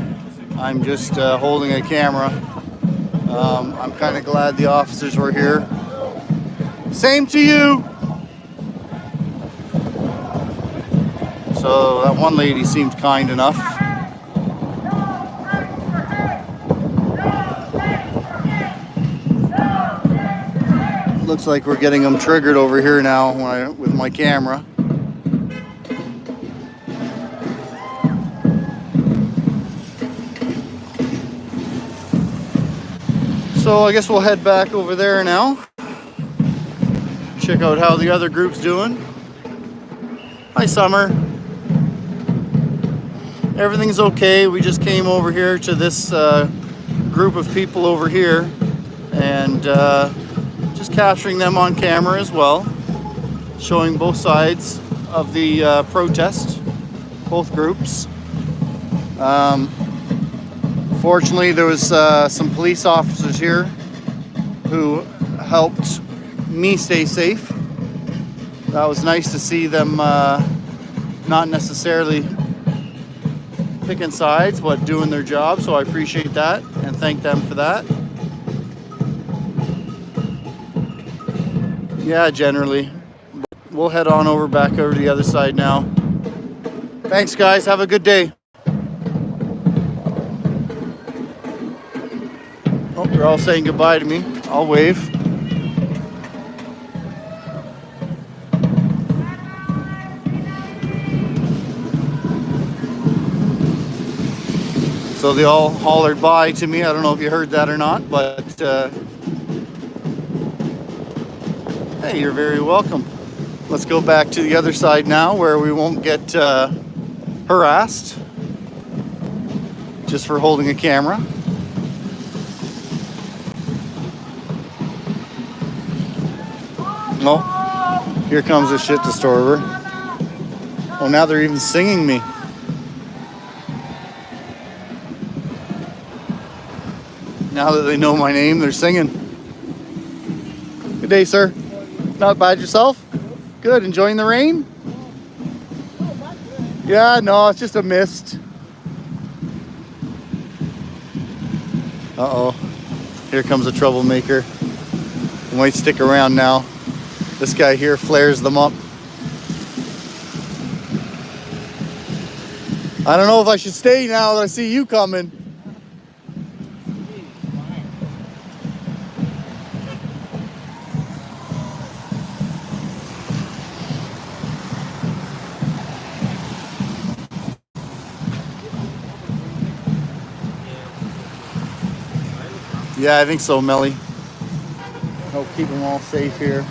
I'm just holding a camera. I'm kind of glad the officers were here. Same to you. So that one lady seemed kind enough. Looks like we're getting them triggered over here now with my camera. So I guess we'll head back over there now. Check out how the other group's doing. Hi, Summer. Everything's okay. We just came over here to this group of people over here and just capturing them on camera as well, showing both sides of the protest, both groups. Fortunately, there was some police officers here who helped me stay safe. That was nice to see them not necessarily picking sides, but doing their job, so I appreciate that and thank them for that. Yeah, generally. We'll head on back over to the other side now. Thanks, guys. Have a good day. Oh, they're all saying goodbye to me. I'll wave. So they all hollered bye to me. I don't know if you heard that or not, but hey, you're very welcome. Let's go back to the other side now where we won't get harassed just for holding a camera. Oh, here comes a shit disturber. Oh, now they're even singing me. Now that they know my name, they're singing. Good day, sir. Not bad yourself? Good. Enjoying the rain? Yeah, no, it's just a mist. Uh-oh. Here comes a troublemaker. He might stick around now. This guy here flares them up. I don't know if I should stay now that I see you coming. Yeah, I think so, Melly. Help keep them all safe here.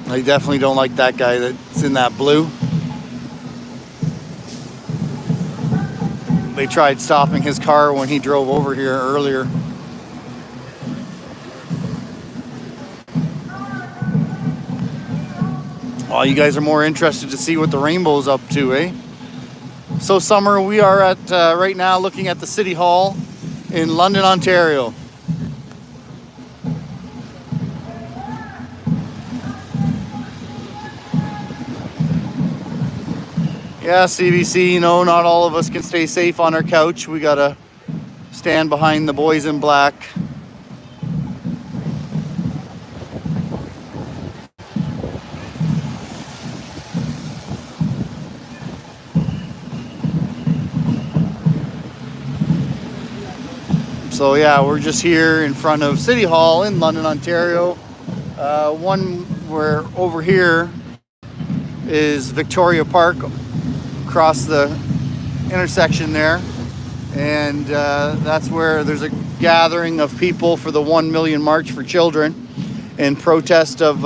I definitely don't like that guy that's in that blue. They tried stopping his car when he drove over here earlier. Well, you guys are more interested to see what the rainbow's up to, eh? So, Summer, we are at right now looking at the City Hall in London, Ontario. Yeah, CBC, you know, not all of us can stay safe on our couch. We gotta stand behind the boys in black. So yeah, we're just here in front of City Hall in London, Ontario. We're over here is Victoria Park, across the intersection there, and that's where there's a gathering of people for the 1 million March for Children in protest of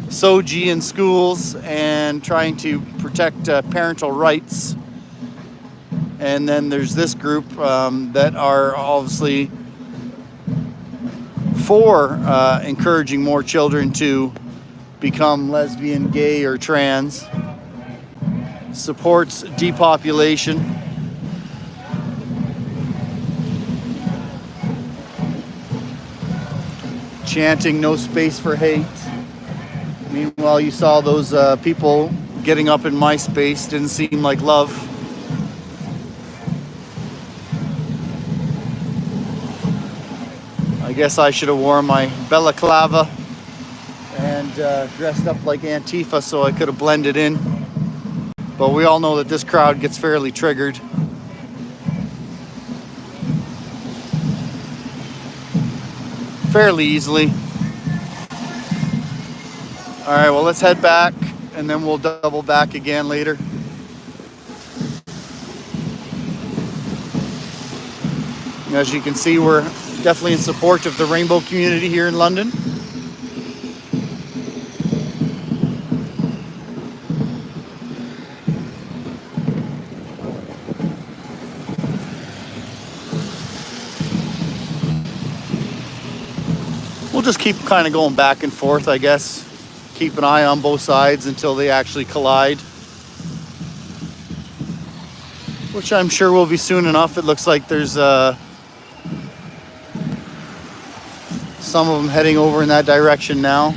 SOGI in schools and trying to protect parental rights. And then there's this group that are obviously for encouraging more children to become lesbian, gay, or trans. Supports depopulation. Chanting no space for hate. Meanwhile, you saw those people getting up in my space. Didn't seem like love. I guess I should have worn my balaclava and dressed up like Antifa so I could have blended in. But we all know that this crowd gets fairly triggered. Fairly easily. All right, well, let's head back and then we'll double back again later. As you can see, we're definitely in support of the rainbow community here in London. we'll just keep kind of going back and forth, I guess. Keep an eye on both sides until they actually collide. Which I'm sure will be soon enough. It looks like there's some of them heading over in that direction now.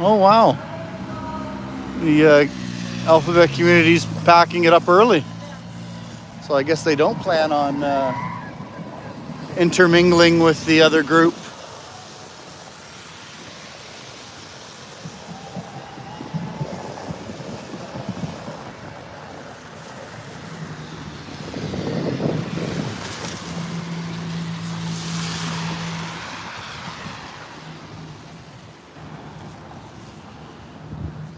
Oh wow, the alphabet community's packing it up early, so I guess they don't plan on intermingling with the other group.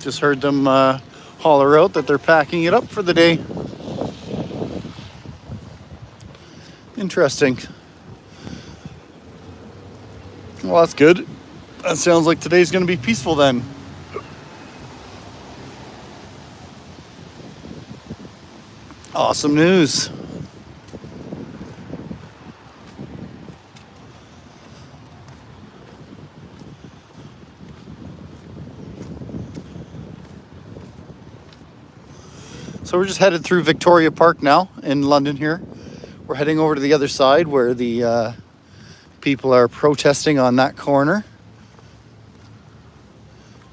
Just heard them holler out that they're packing it up for the day. Interesting. Well, that's good. That sounds like today's going to be peaceful then. Awesome news. So we're just headed through Victoria Park now in London here. We're heading over to the other side where the people are protesting on that corner.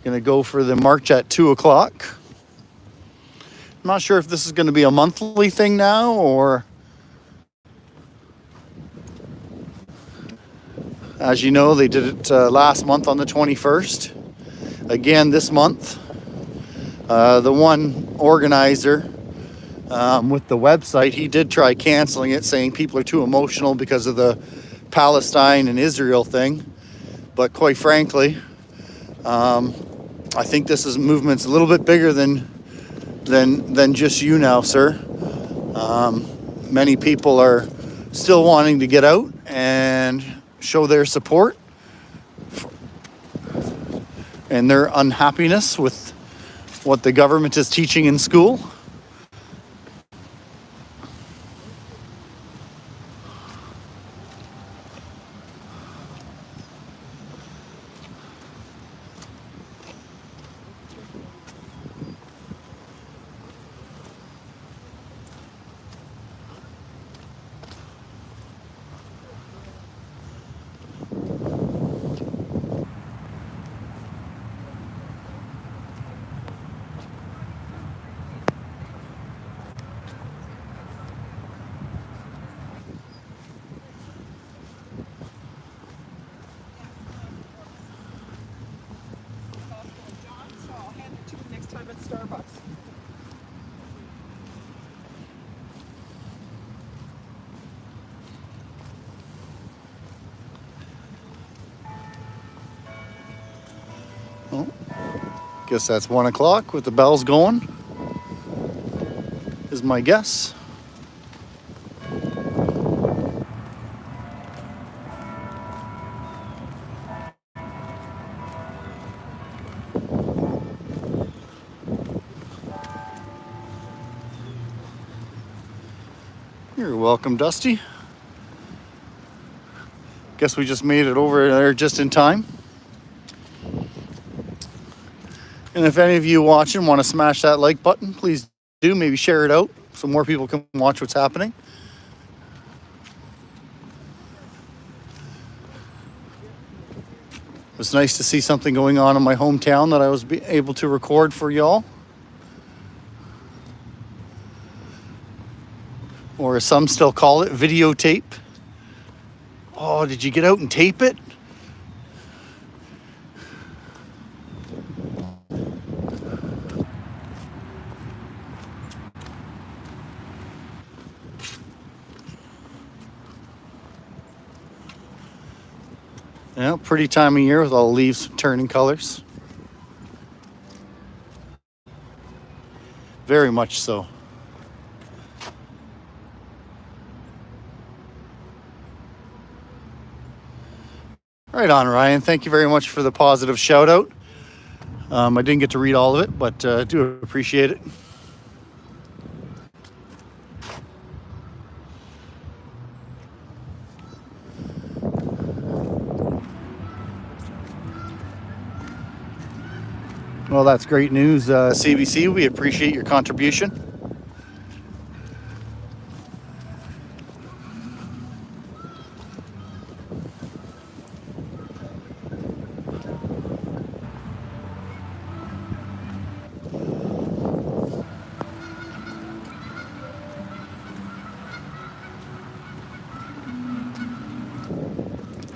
Gonna go for the march at 2 o'clock. I'm not sure if this is gonna be a monthly thing now or... As you know, they did it last month on the 21st. Again this month. The one organizer with the website, he did try canceling it, saying people are too emotional because of the Palestine and Israel thing. But quite frankly, I think this movement's a little bit bigger than just you now, sir. Many people are still wanting to get out and show their support and their unhappiness with what the government is teaching in school. Well, guess that's 1 o'clock with the bells going, is my guess. You're welcome, Dusty. Guess we just made it over there just in time. And if any of you watching want to smash that like button, please do. Maybe share it out so more people can watch what's happening. It's nice to see something going on in my hometown that I was able to record for y'all. Or as some still call it, videotape. Oh, did you get out and tape it? Yeah, pretty time of year with all the leaves turning colors. Very much so. Right on, Ryan. Thank you very much for the positive shout out. I didn't get to read all of it, but do appreciate it. Well, that's great news, CBC. We appreciate your contribution.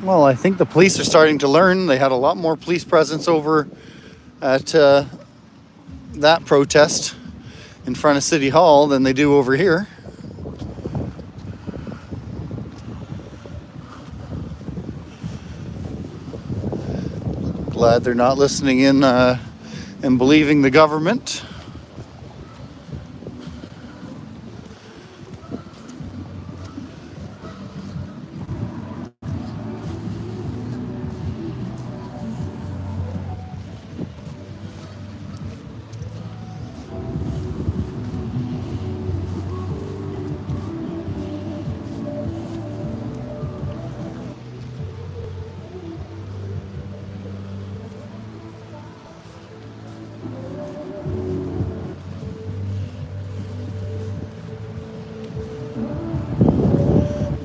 Well, I think the police are starting to learn. They had a lot more police presence over at that protest in front of City Hall than they do over here. Glad they're not listening in and believing the government.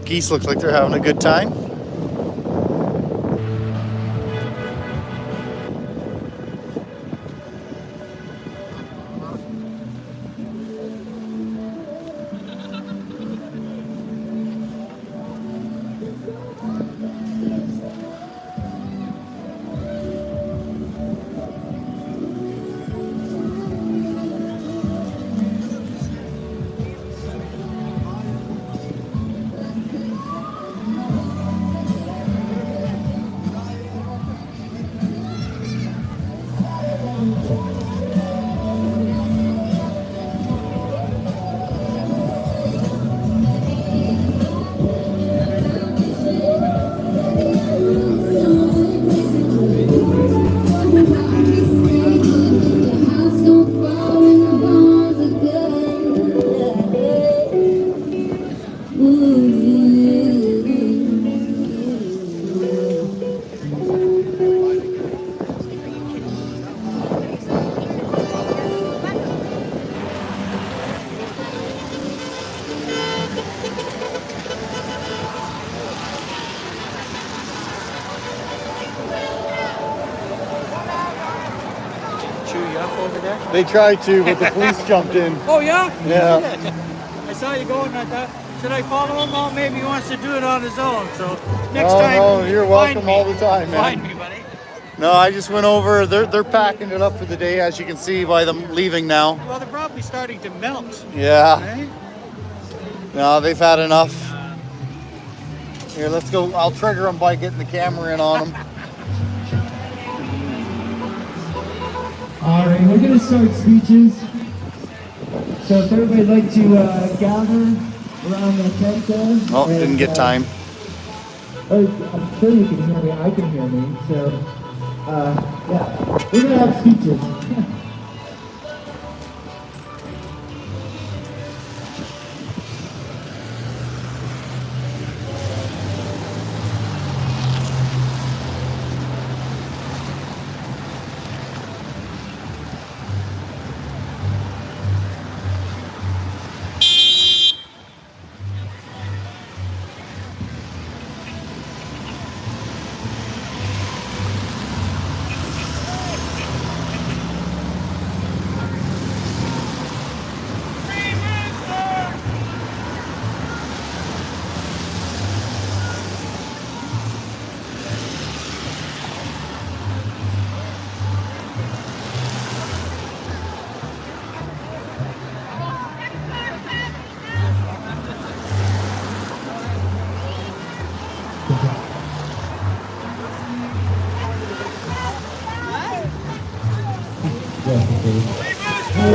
Geese look like they're having a good time. Chew you up over there? They tried to, but the police jumped in. Oh, yeah? Yeah. I saw you going like that. Should I follow him? Oh, maybe he wants to do it on his own. So next Oh, time, no, you're find welcome me. all the time, man. Find me, buddy. No, I just went over. They're packing it up for the day, as you can see by them leaving now. Well, they're probably starting to melt. Yeah. Eh? No, they've had enough. Here, let's go. I'll trigger them by getting the camera in on them. All right, we're going to start speeches. So if everybody'd like to gather around the tent there. Oh, didn't get time. Oh, I'm sure you can hear me. I can hear me. So, yeah, we're going to have speeches.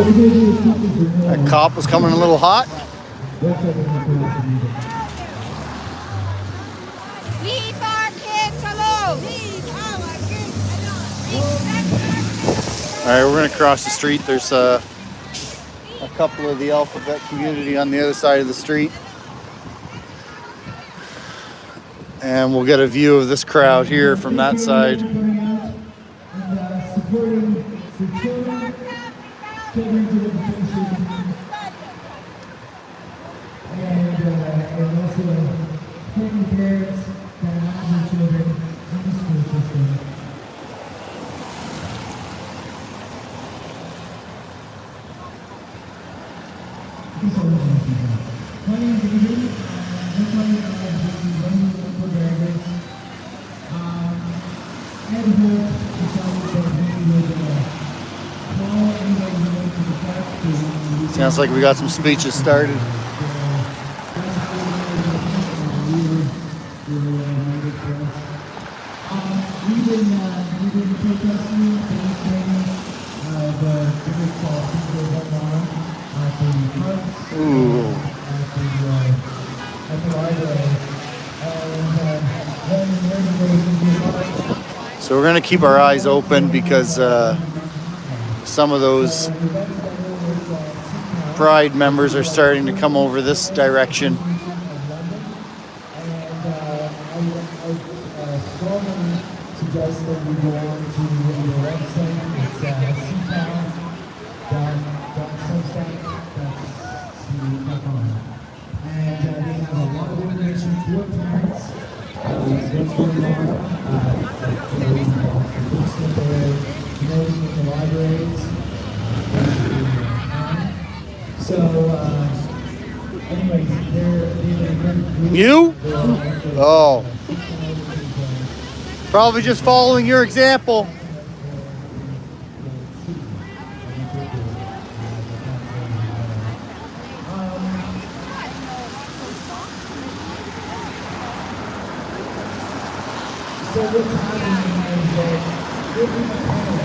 That cop was coming a little hot. Leave our kids alone. Leave our kids alone. All right, we're gonna cross the street. There's a couple of the Alphabet community on the other side of the street. And we'll get a view of this crowd here from that side. Sounds like we got some speeches started. Ooh. So we're gonna keep our eyes open because some of those Pride members are starting to come over this direction. Suggest that we go on to the website. It's cpav.substack.com. And they have a lot of information for parents. What's going on? Books that they're promoting in the libraries. So, anyways, they're You? Oh. Probably just following your example. So what's happening is that every parent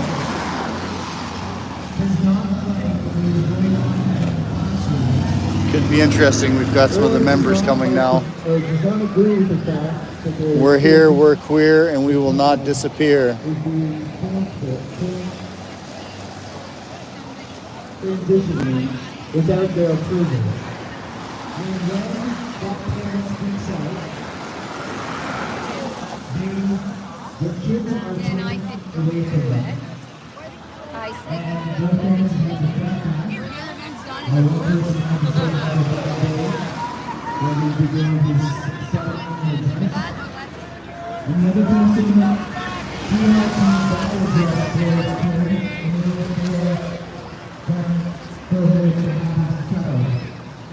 does not like what is going on in the classroom. Could be interesting. We've got some of the members coming now. Or does not agree with the fact that there We're here, we're queer, and we will not disappear. is being transitioning without their approval. And when that parent speaks out, the kids are taken away from them. I see. And their parents have the fact that I want person to have the same kind of day when he began his selling and advice. And the other person that he had to battle with their parents in order for her to have his child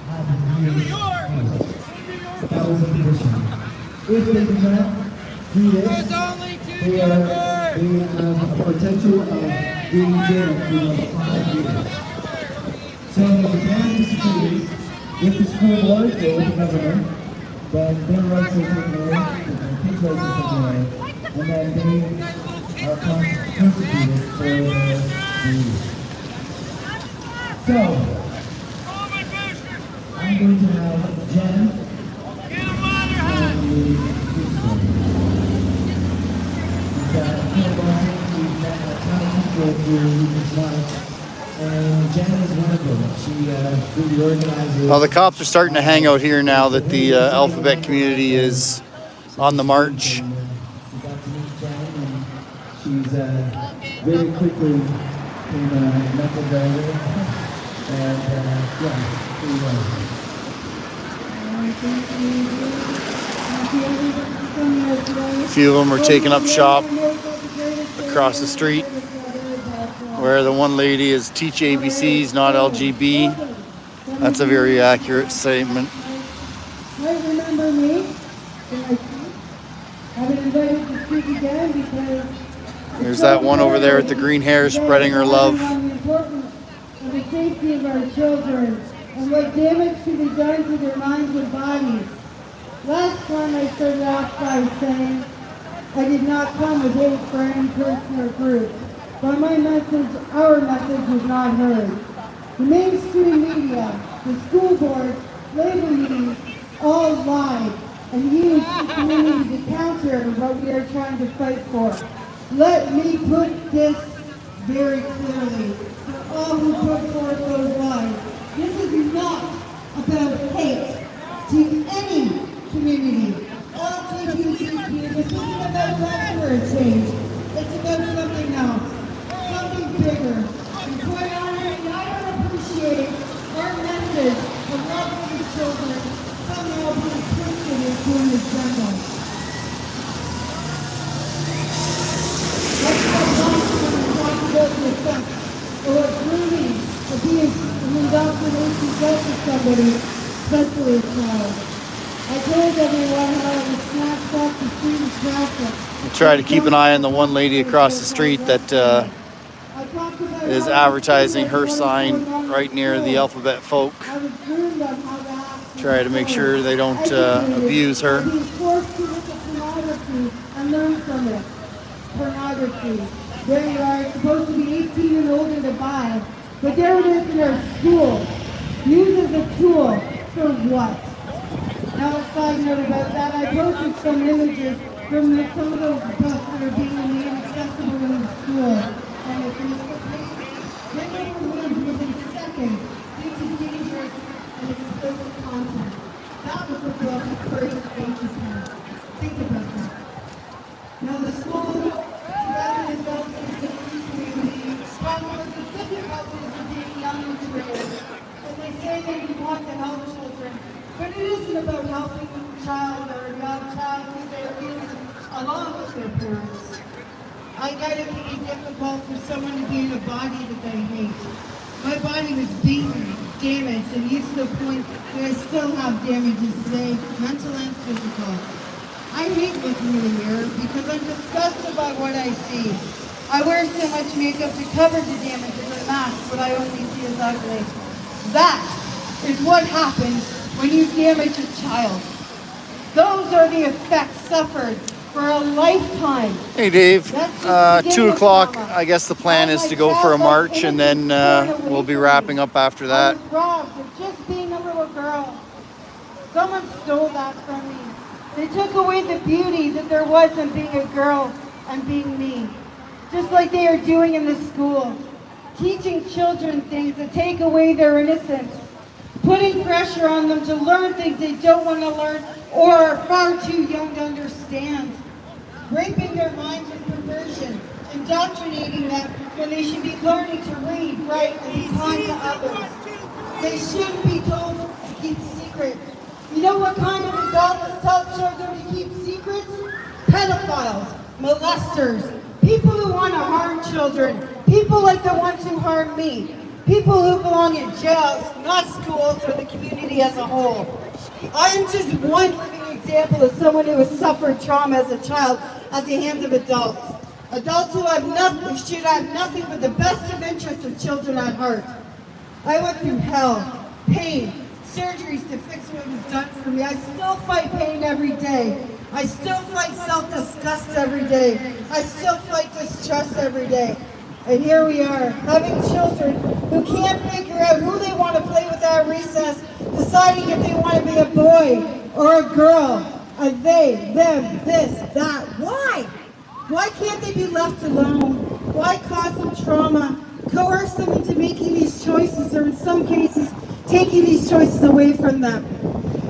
have his house. That was a condition. If they do not do this, they have a potential of being jailed for 5 years. So the plan disagrees. If the school board or the governor, then their rights are taken away, their kids' rights are taken away, and then they are persecuted for their beliefs. So, I'm going to have Jen and the principal. And Jen is one of them. She really organizes. Well, the cops are starting to hang out here now that the Alphabet community is on the march. We got to meet Jen, and she's very quickly became a mental driver. And yeah, pretty well. A few of them are taking up shop across the street, where the one lady is teach ABCs, not LGB. That's a very accurate statement. Might remember me. I've been invited to speak again because There's that one over there with the green hair spreading her love. on the importance of the safety of our children and what damage can be done to their minds and bodies. Last time I started off by saying I did not come with hate for any person or group, but my message, our message, was not heard. and use the community to counter what we are trying to fight for. Let me put this very clearly for all who put forth those lies. This is not about hate to any community. LGBTQ, this isn't about left for a change. It's about something else, something bigger. And quite honestly, I don't appreciate our message of love for these children somehow being twisted into an agenda. Let's go back and talk about the effects of what grooming, abuse, and indoctrination does to somebody, especially a child. I told everyone how I was snatched off the street in traffic. We'll try to keep an eye on the one lady across the street that is advertising her sign right near the Alphabet folk. Try to make sure they don't abuse her. Being forced to look at pornography and learn from it. Pornography. There you are, it's supposed to be 18 and older to buy, but there it is in our school. Used as a tool for what? Now a side note about that, I posted some images from some of those books that are being made accessible in the school. And if you they were removed within seconds due to dangerous and explicit content. That was the book First Pages had. Think about that. Now the school, together with those in the community, struggle with the difficulties of being young and trained. And they say they want to help children. But it isn't about helping a child or a young child who they're abused along with their parents. I know it can be difficult for someone to be in a body that they hate. My body was beaten, damaged, and used to the point that I still have damages today, mental and physical. I hate looking in the mirror because I'm disgusted by what I see. I wear so much makeup to cover the damages and mask what I only see as ugly. That is what happens when you damage a child. Those are the effects suffered for a lifetime. Hey Dave, That's just the 2 beginning of o'clock, trauma. I guess the plan is to go for a march and then we'll be wrapping up after I that. was robbed of just being a little girl. Someone stole that from me. They took away the beauty that there was in being a girl and being me. Just like they are doing in the school. Teaching children things that take away their innocence. Putting pressure on them to learn things they don't want to learn or are far too young to understand. Raping their minds with perversion, indoctrinating them when they should be learning to read, write, and be kind to others. They shouldn't be told to keep secrets. You know what kind of adults tell children to keep secrets? Pedophiles, molesters, people who want to harm children, people like the ones who harm me. People who belong in jails, not schools, or the community as a whole. I am just one living example of someone who has suffered trauma as a child at the hands of adults. Adults who have nothing, should have nothing but the best of interests of children at heart. I went through hell, pain, surgeries to fix what was done for me. I still fight pain every day. I still fight self-disgust every day. I still fight distrust every day. And here we are, having children who can't figure out who they want to play with at recess, deciding if they want to be a boy or a girl, a they, them, this, that. Why? Why can't they be left alone? Why cause them trauma? Coerce them into making these choices, or in some cases, taking these choices away from them.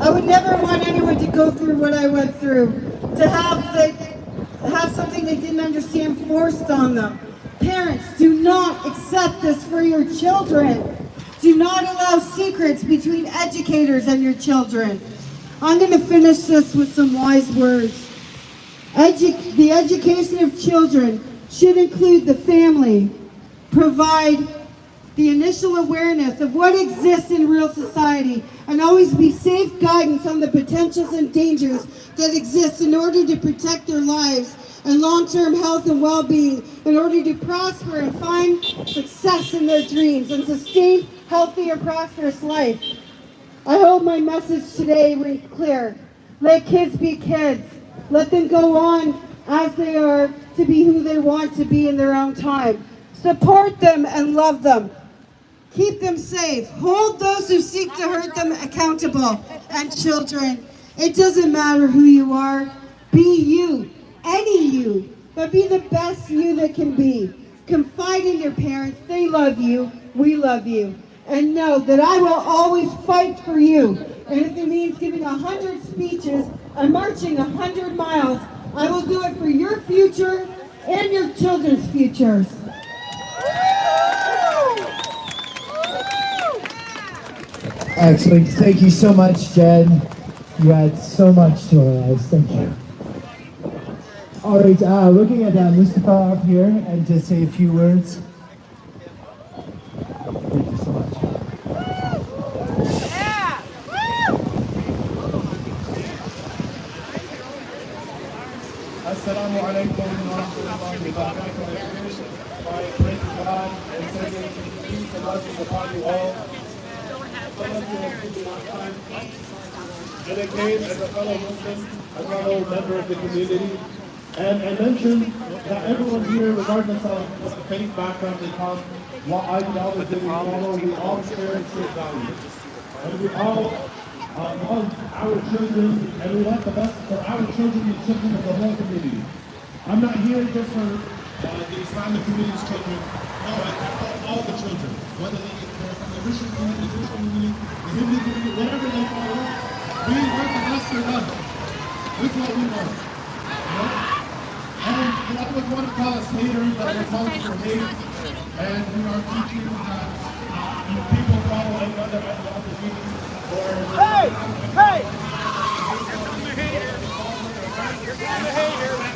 I would never want anyone to go through what I went through, to have something they didn't understand forced on them. Parents, do not accept this for your children. Do not allow secrets between educators and your children. I'm going to finish this with some wise words. The education of children should include the family, provide the initial awareness of what exists in real society, and always be safe guidance on the potentials and dangers that exist in order to protect their lives and long-term health and well-being, in order to prosper and find success in their dreams and sustain healthy and prosperous life. I hope my message today rings clear. Let kids be kids. Let them go on as they are to be who they want to be in their own time. Support them and love them. Keep them safe. Hold those who seek to hurt them accountable. And children, It doesn't matter who you are. Be you, any you, but be the best you that can be. Confide in your parents. They love you. We love you. And know that I will always fight for you. And if it means giving 100 speeches and marching 100 miles, I will do it for your future and your children's futures. Excellent. Thank you so much, Jen. You add so much to our lives. Thank you. All right, looking at Mustafa up here and to say a few words. Thank you so much. Assalamu alaikum wa rahmatullahi wa barakatuh. I praise God and say peace and blessings upon you all. And I came as a fellow Muslim, a fellow member of the community, and I mentioned that everyone here, regardless of what the faith background they come, what ideology we follow, we all share the same values. And we all love our children, and we want the best for our children and children of the whole community. I'm not here just for the Islamic community's children. No, I for all the children, whether they're from the Christian community, the Jewish community, the Hindu community, whatever they follow. We want the best for them. This is what we want. You know? And I would want to call us haters, but we're calling for hate. And we are teaching that people follow another ideology. Hey! Hey!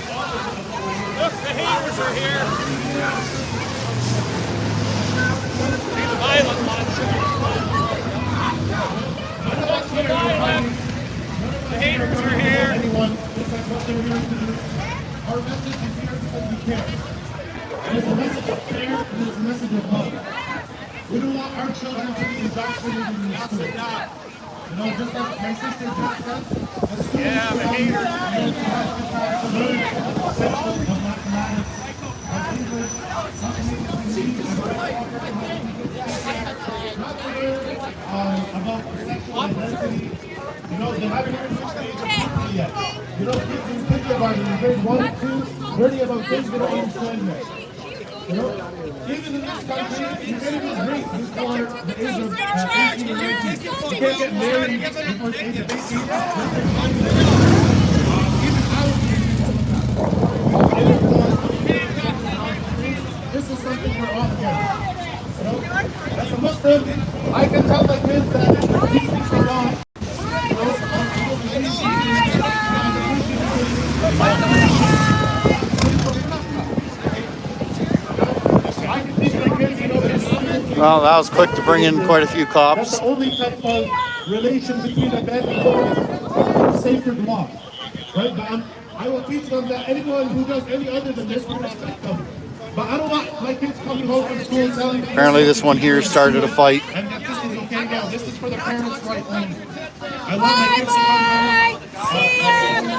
Look, the haters are here. Be the violent ones. The haters are here. Anyone, just like what they're here to do. Our message is here because we care. And it's a message of care and it's a message of love. We don't want our children to be indoctrinated in the school. You know, just like my sister just said, the school is the haters. to learn the essentials of mathematics, of English, not to learn about sexual identity. You know, they haven't even reached the age of 50 yet. You know, kids in kindergarten, in grade 1 and 2, learning about things they don't understand yet. You know, even in this country, you can't even drink before the age of 18 or 19. You can't get married before the age of 18. Even this is something we're all against. You know, as a Muslim, I can tell my kids that these things are wrong. Well, that was quick to bring in quite a few That's cops. the only type of relation between a man and woman is sacred law. Right? But I will teach them that anyone who does any other than this will respect them. But I don't want my kids coming home from school telling me. Apparently this one here started a fight. And that this is okay now. This is for the parents' right only. I want my kids to come home.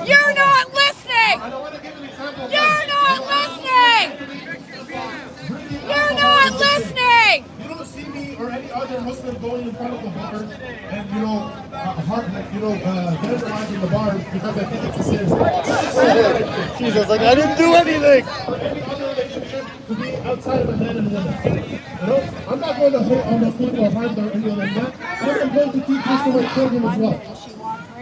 You're not listening! I don't want to give an example. You're not listening! You're not listening! You don't see me or any other Muslim going in front of the bar and, vandalizing the bar because I think it's a sin. Jesus, like I didn't do anything. Any other relationship to be outside of a man and woman. You know, I'm not going to hate on those people or harm them or anything like that. I'm going to teach this to my children as well.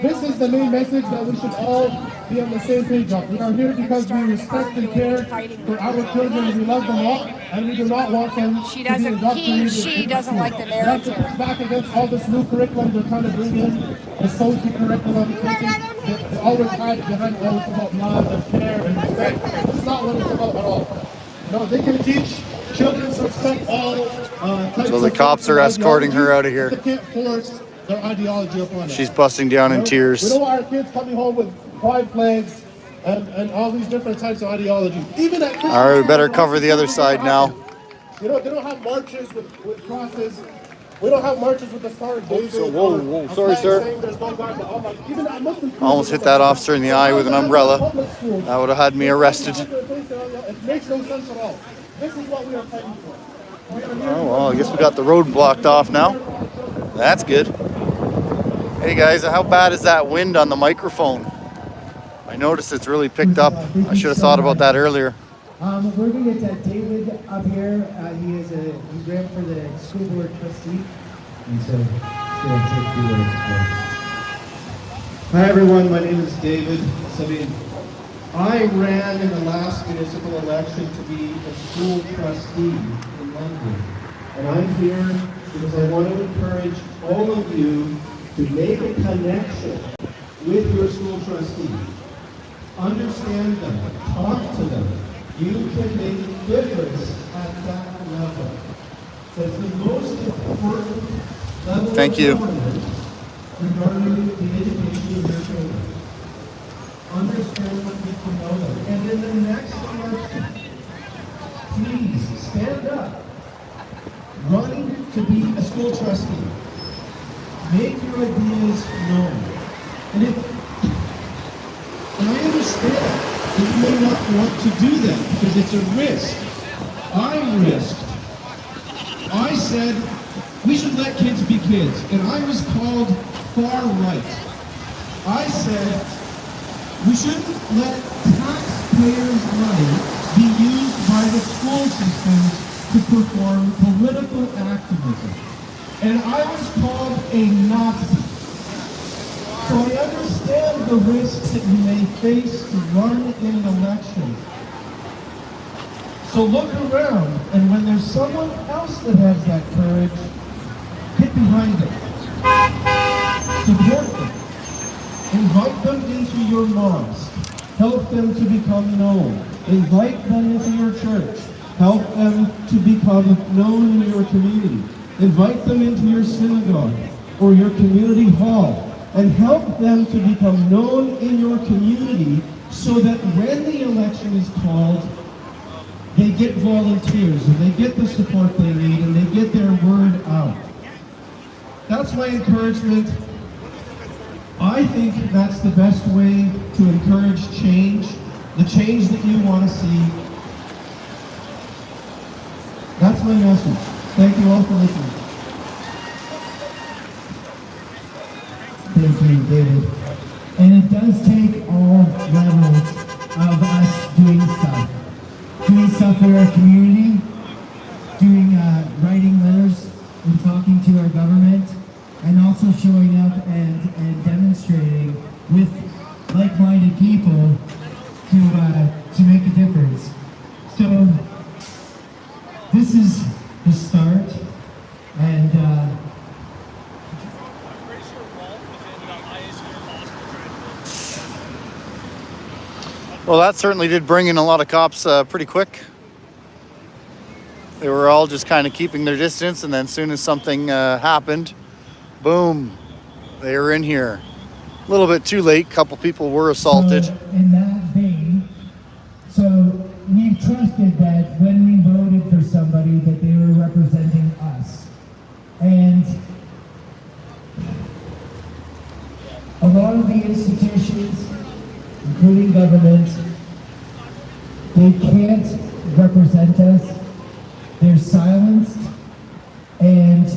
This is the main message that we should all be on the same page of. We are here because we respect and care for our children. We love them all, and we do not want them to be indoctrinated. She doesn't like the narrative. That's back against all this new curriculum they're trying to bring in, the social curriculum. They always hide behind all it's about love and care and respect. It's not what it's about at all. No, they can teach children to respect all types So the of cops are escorting her out of here. They can't force their ideology upon us. She's busting down in We tears. don't want our kids coming home with pride flags and all these different types of ideology. Even at Christian All right, we better schools, cover the other side now. You know, they don't have marches with crosses. We don't have marches with the Star of David. So, whoa, or whoa, a sorry, flag sir. saying there's no God but Allah. Even at Muslim schools, Almost hit that officer in the eye with an umbrella. That would have had me arrested. It makes no sense at all. This is what we are fighting for. We are here Oh, well, I guess we got the road blocked off now. That's good. Hey guys, how bad is that wind on the microphone? I noticed it's really picked up. I should have thought about that earlier. We're going to get David up here. He ran for the school board trustee. And so he's going to take a few words. Hi everyone, my name is David Sabine. I ran in the last municipal election to be a school trustee in London. And I'm here because I want to encourage all of you to make a connection with your school trustee. Understand them, talk to them. You can make a difference at that level. That's the most important level Thank you. of government regarding the education of your children. Understand what people know them. And in the next election, please stand up. Run to be a school trustee. Make your ideas known. And I understand that you may not want to do that because it's a risk. I risked. I said we should let kids be kids, and I was called far right. I said we shouldn't let taxpayers' money be used by the school systems to perform political activism. And I was called a Nazi. So I understand the risks that you may face to run in an election. So look around, and when there's someone else that has that courage, get behind them. Support them. Invite them into your mosque. Help them to become known. Invite them into your church. Help them to become known in your community. Invite them into your synagogue or your community hall. And help them to become known in your community so that when the election is called, they get volunteers and they get the support they need and they get their word out. That's my encouragement. I think that's the best way to encourage change, the change that you want to see. That's my message. Thank you all for listening. Thank you, David. And it does take all levels of us doing stuff. Doing stuff in our community, writing letters and talking to our government, and also showing up and demonstrating with like-minded people to make a difference. So this is the start, and Well, that certainly did bring in a lot of cops pretty quick. They were all just kind of keeping their distance, and then as soon as something happened, boom, they were in here. A little bit too late. A couple people were assaulted. So in that vein, so we trusted that when we voted for somebody that they were representing us. And a lot of the institutions, including government, they can't represent us. They're silenced. And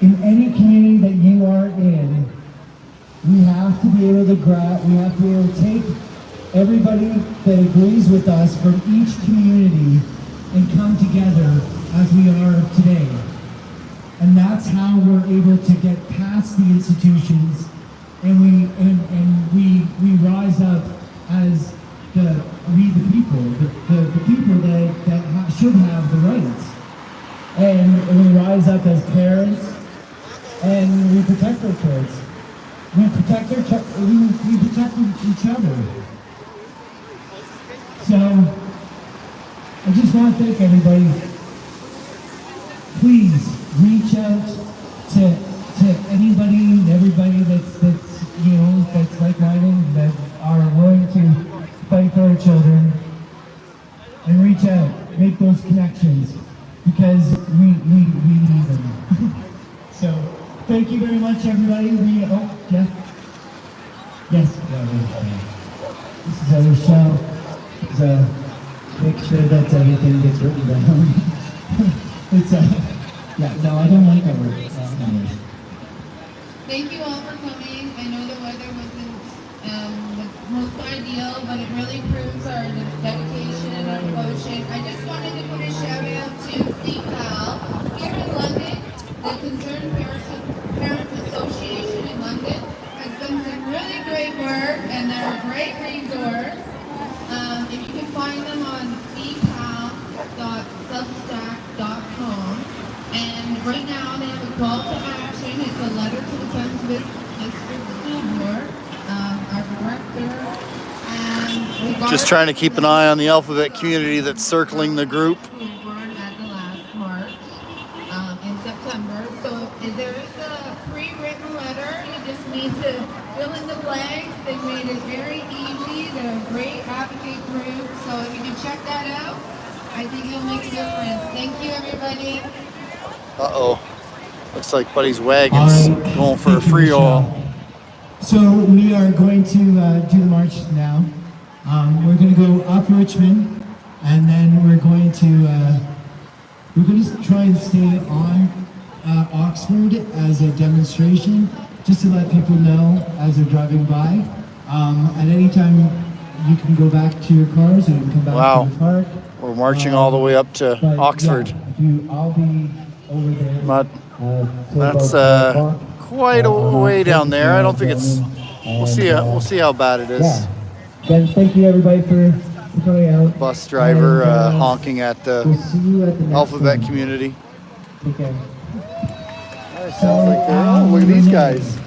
in any community that you are in, we have to be able to we have to be able to take everybody that agrees with us from each community and come together as we are today. And that's how we're able to get past the institutions, and we rise up as the people, the people that should have the rights. And we rise up as parents, and we protect our kids. We protect we protect each other. So I just want to thank everybody. Please reach out to anybody and everybody that's that's like-minded, that are willing to fight for our children, and reach out, make those connections, because we need them. So thank you very much, everybody. Jeff? Yes. This is our show. So make sure that everything gets written down. It's yeah. No, I don't like our work. thank you all for coming. I know the weather wasn't the most ideal, but it really proves our dedication and our devotion. I just wanted to put a shout out to CPAL here in London. The Concerned Parents Association in London has done some really great work, and they're a great resource. If you can find them on cpal.substack.com. And right now they have a call to action. It's a letter to the Thames District School Board, our director, and we Just trying to keep an eye on the Alphabet community that's circling the group. School Board at the last March in September. So there is a pre-written letter. You just need to fill in the blanks. They made it very easy. They're a great advocate group. So if you can check that out, I think it'll make a difference. Thank you, everybody. Uh-oh. Looks like Buddy's wagon's going for a free roll. So we are going to do the march now. We're going to go up Richmond, and then we're going to try and stay on Oxford as a demonstration, just to let people know as they're driving by. At any time, you can go back to your cars, or you can come back to the park. We're marching all the way up to But, Oxford. Yeah, I'll be over there. That's quite a way down there. I don't think it's. We'll see how bad it is. Yeah. Again, thank you everybody for coming out. Bus driver honking at We'll the see you at the next Alphabet one. community. Take care. Sounds like oh, look at these guys.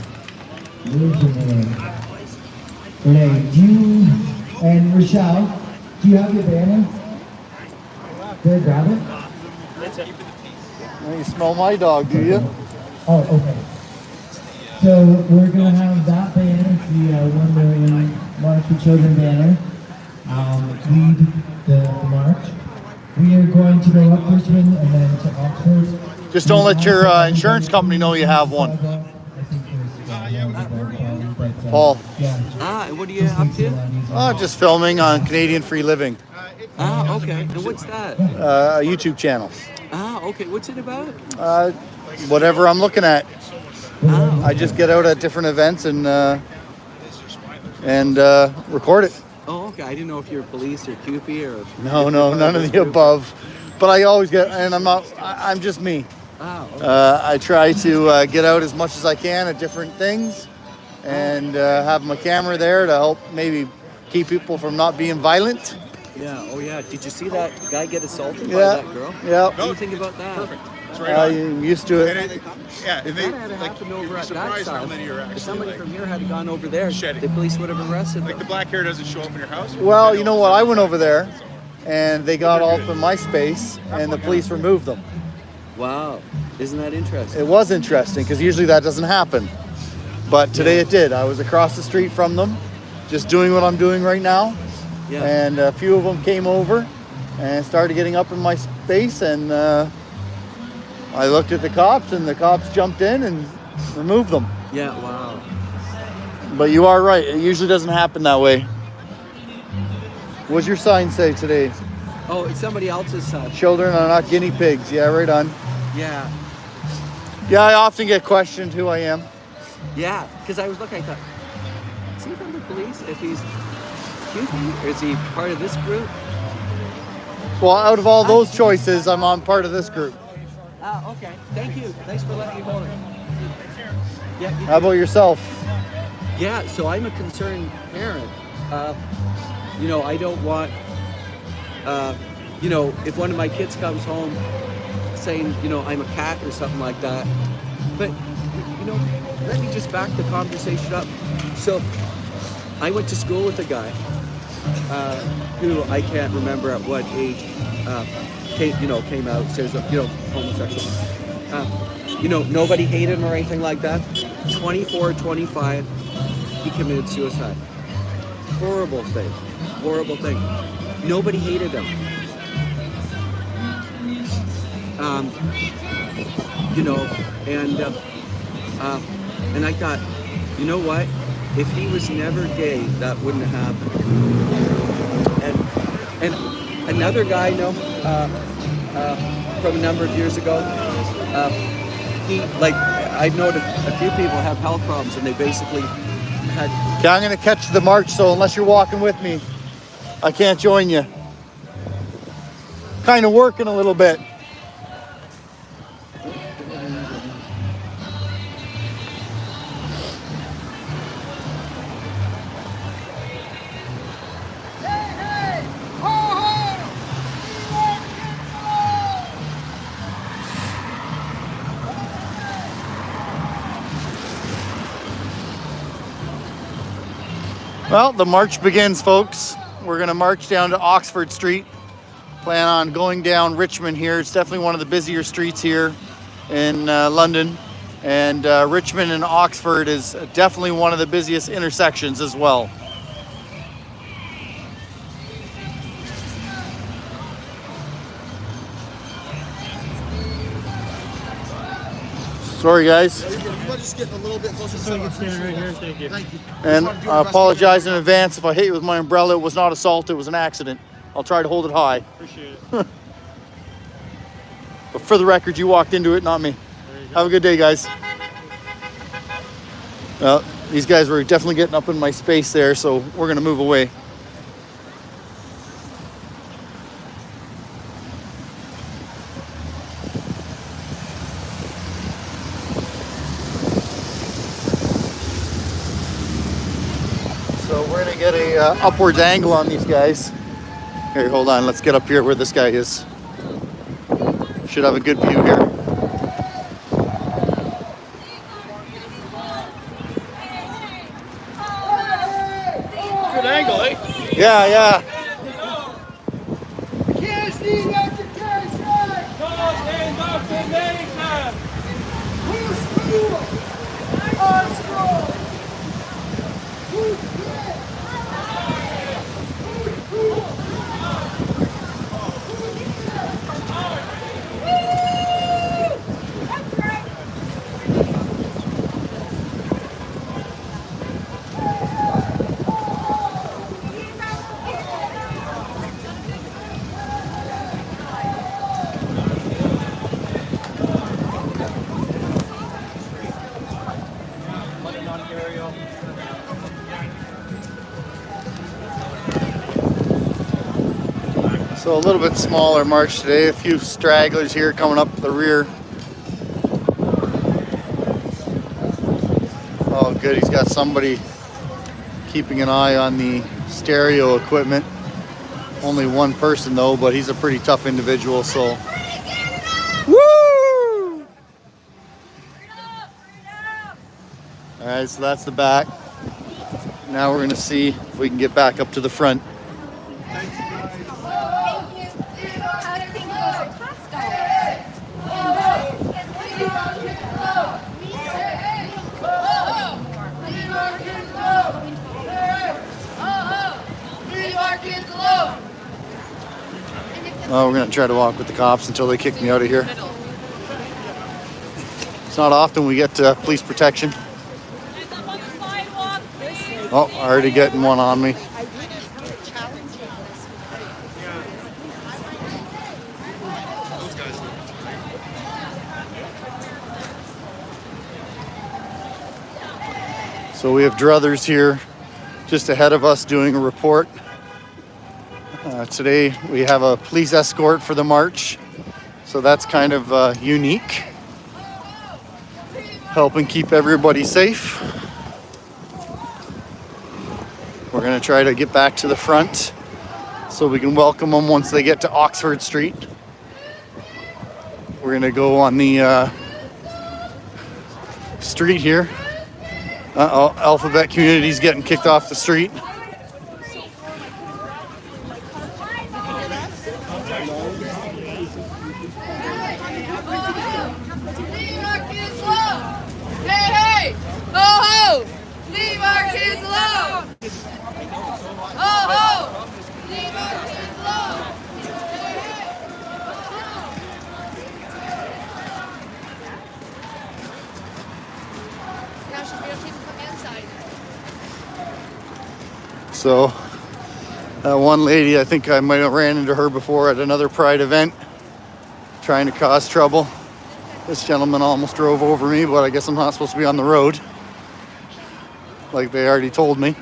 Renee, do you and Rochelle, do you have your banner? There, grab it. Oh, you smell my dog, do you? Oh, okay. So we're going to have that banner, the 1 million March for Children banner, lead the march. We are going to go up Richmond and then to Oxford. Just don't let your insurance company know you have one. Paul. And what are you up to? Just filming on Canadian Free Living, Okay. And what's that? a YouTube channel. Okay. What's it about? Whatever I'm looking at. I just get out at different events and record it. Oh, okay. I didn't know if you were police or CUPE or... No, none of the above. But I always get, and I'm just me. Okay. I try to get out as much as I can at different things and have my camera there to help maybe keep people from not being violent. Yeah. Oh, yeah. Did you see that guy get assaulted by Yeah. that girl? Yeah. What do you think about that? Perfect. It's right on. I'm used to it. And yeah, and they If that had happened over at that surprised how side, many are if actually somebody like, from here had gone over there, shedding. the police would have arrested like the them. black hair doesn't show up in your house. Well, you know what? I went over there and they got all up in my space and the police removed them. Wow. Isn't that interesting? It was interesting because usually that doesn't happen. But today it did. I was across the street from them, just doing what I'm doing right now. Yeah. And a few of them came over and started getting up in my space, and I looked at the cops, and the cops jumped in and removed them. Yeah. Wow. But you are right. It usually doesn't happen that way. What's your sign say today? Oh, it's somebody else's son. Children are not guinea pigs. Yeah, right on. Yeah. Yeah, I often get questioned who I am. Yeah. Because I was looking, I thought, is he from the police? If he's CUPE, or is he part of this group? Well, out of all those choices, I'm on part of this group. Okay. Thank you. Thanks for letting me hold it. Yeah. How about yourself? Yeah, so I'm a concerned parent. You know, I don't want, you know, if one of my kids comes home saying, you know, I'm a cat or something like that. But, you know, let me just back the conversation up. So I went to school with a guy who I can't remember at what age came out, says, you know, homosexual. You know, nobody hated him or anything like that. 24, 25, he committed suicide. Horrible thing. Horrible thing. Nobody hated him. You know, and I thought, you know what? If he was never gay, that wouldn't have happened. And another guy I know from a number of years ago, he, like, I know that a few people have health problems, and they basically had. Okay, I'm gonna catch the march, so unless you're walking with me, I can't join you. Kind of working a little bit. Well, the march begins, folks. We're gonna march down to Oxford Street. Plan on going down Richmond here. It's definitely one of the busier streets here in London. And Richmond and Oxford is definitely one of the busiest intersections as well. Sorry, guys. Just getting a little bit closer to Stand right here. Thank you. Thank you. And I apologize in advance if I hit you with my umbrella. It was not assault, it was an accident. I'll try to hold it high. Appreciate it. But for the record, you walked into it, not me. Have a good day, guys. Well, these guys were definitely getting up in my space there, so we're gonna move away. So we're gonna get a upwards angle on these guys. Here, hold on, let's get up here where this guy is. Should have a good view here. Good angle, eh? Yeah, yeah. So a little bit smaller march today. A few stragglers here coming up the rear. Oh, good. He's got somebody keeping an eye on the stereo equipment. Only one person though, but he's a pretty tough individual. So, woo! All right, so that's the back. Now we're gonna see if we can get back up to the front. Well, we're gonna try to walk with the cops until they kick me out of here. It's not often we get police protection. Oh, already getting one on me. So we have druthers here just ahead of us doing a report. Today we have a police escort for the march, so that's kind of unique, helping keep everybody safe. We're going to try to get back to the front so we can welcome them once they get to Oxford Street. We're going to go on the street here. Alphabet Community's getting kicked off the street. So that one lady, I think I might have ran into her before at another Pride event, trying to cause trouble. This gentleman almost drove over me, but I guess I'm not supposed to be on the road, like they already told me.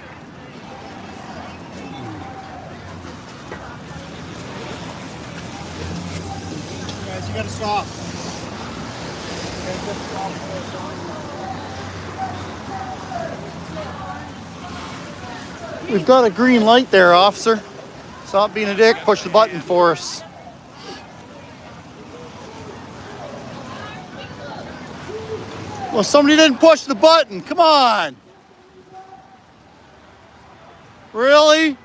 Guys, you gotta stop. We've got a green light there, officer. Stop being a dick, push the button for us. Well, somebody didn't push the button. Come on. Really?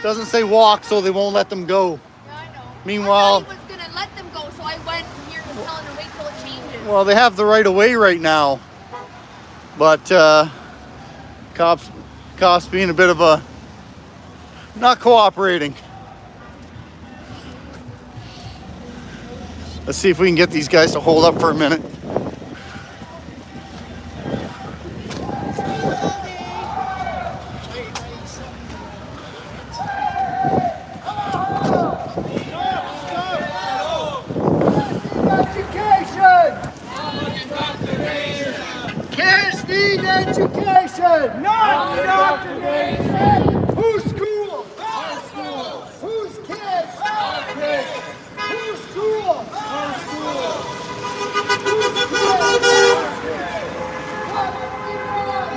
Doesn't say walk, so they won't let them go. Yeah, I know. Meanwhile, I thought he was gonna let them go, so I went here and was telling her wait till it changes. well, they have the right of way right now. But cops being a bit of a not cooperating. Let's see if we can get these guys to hold up for a minute. Kids need education, not indoctrination. Who's school? Our school. Who's kids? Our kids. Who's school? Our school. Who's kids? What do we want? What do we want then? What do we want?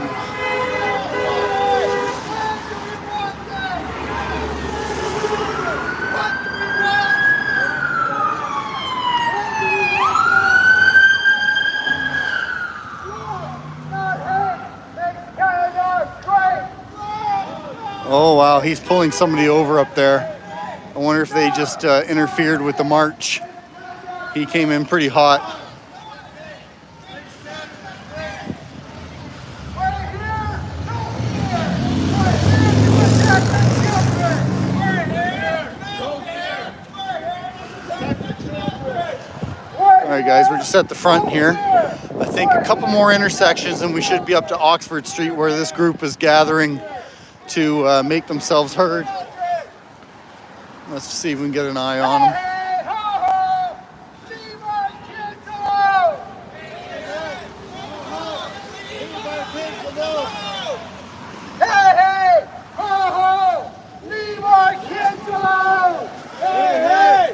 Oh wow, he's pulling somebody over up there. I wonder if they just interfered with the march. He came in pretty hot. All right, guys, we're just at the front here. I think a couple more intersections and we should be up to Oxford Street where this group is gathering to make themselves heard. Let's just see if we can get an eye on them.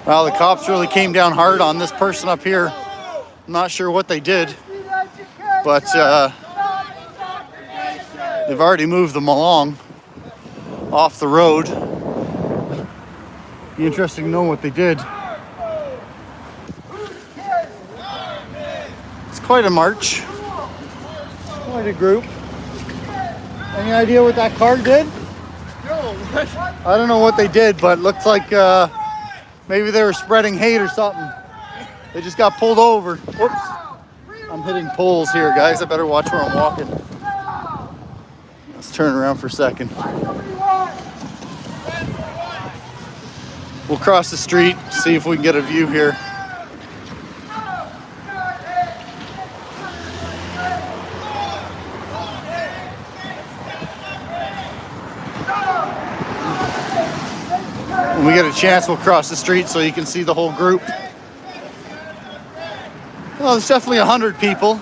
Wow, the cops really came down hard on this person up here. I'm not sure what they did, but they've already moved them along off the road. Be interesting to know what they did. It's quite a march, quite a group. Any idea what that car did? No, what? I don't know what they did, but it looks like maybe they were spreading hate or something. They just got pulled over. Whoops. I'm hitting poles here, guys. I better watch where I'm walking. Let's turn around for a second. We'll cross the street, see if we can get a view here. When we get a chance, we'll cross the street so you can see the whole group. Well, there's definitely 100 people.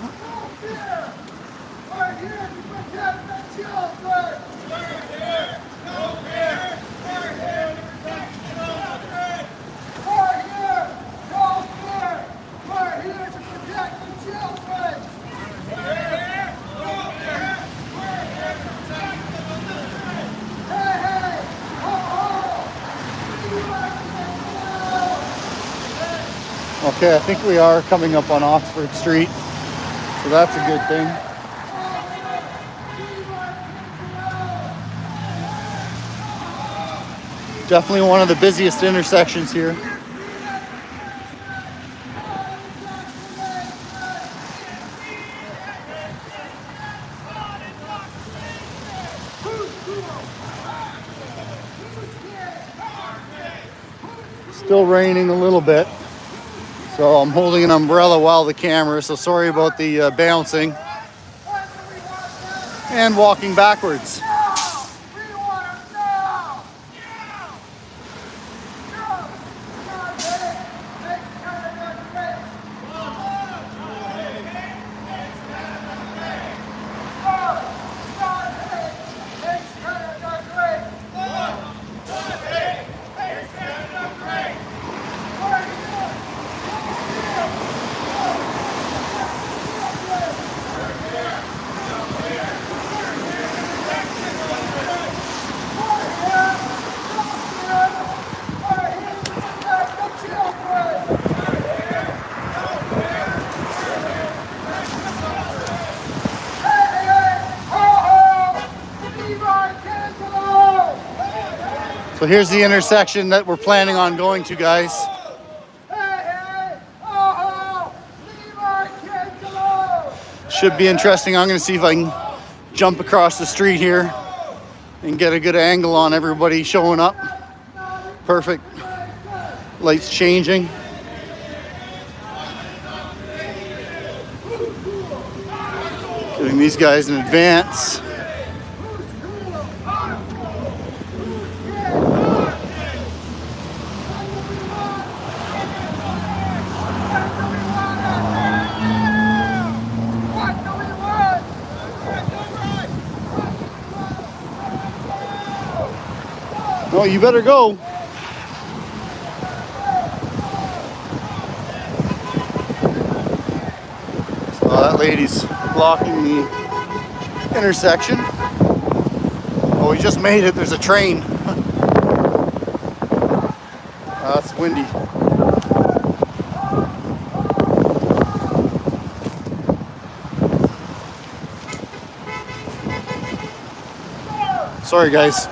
Okay, I think we are coming up on Oxford Street, so that's a good thing. Definitely one of the busiest intersections here. Still raining a little bit. So I'm holding an umbrella while the camera, so sorry about the bouncing. And walking backwards. So here's the intersection that we're planning on going to, guys. Should be interesting. I'm going to see if I can jump across the street here and get a good angle on everybody showing up. Perfect. Lights changing. Giving these guys in advance. No, you better go. So that lady's blocking the intersection. Oh, we just made it. There's a train. That's windy. Sorry, guys.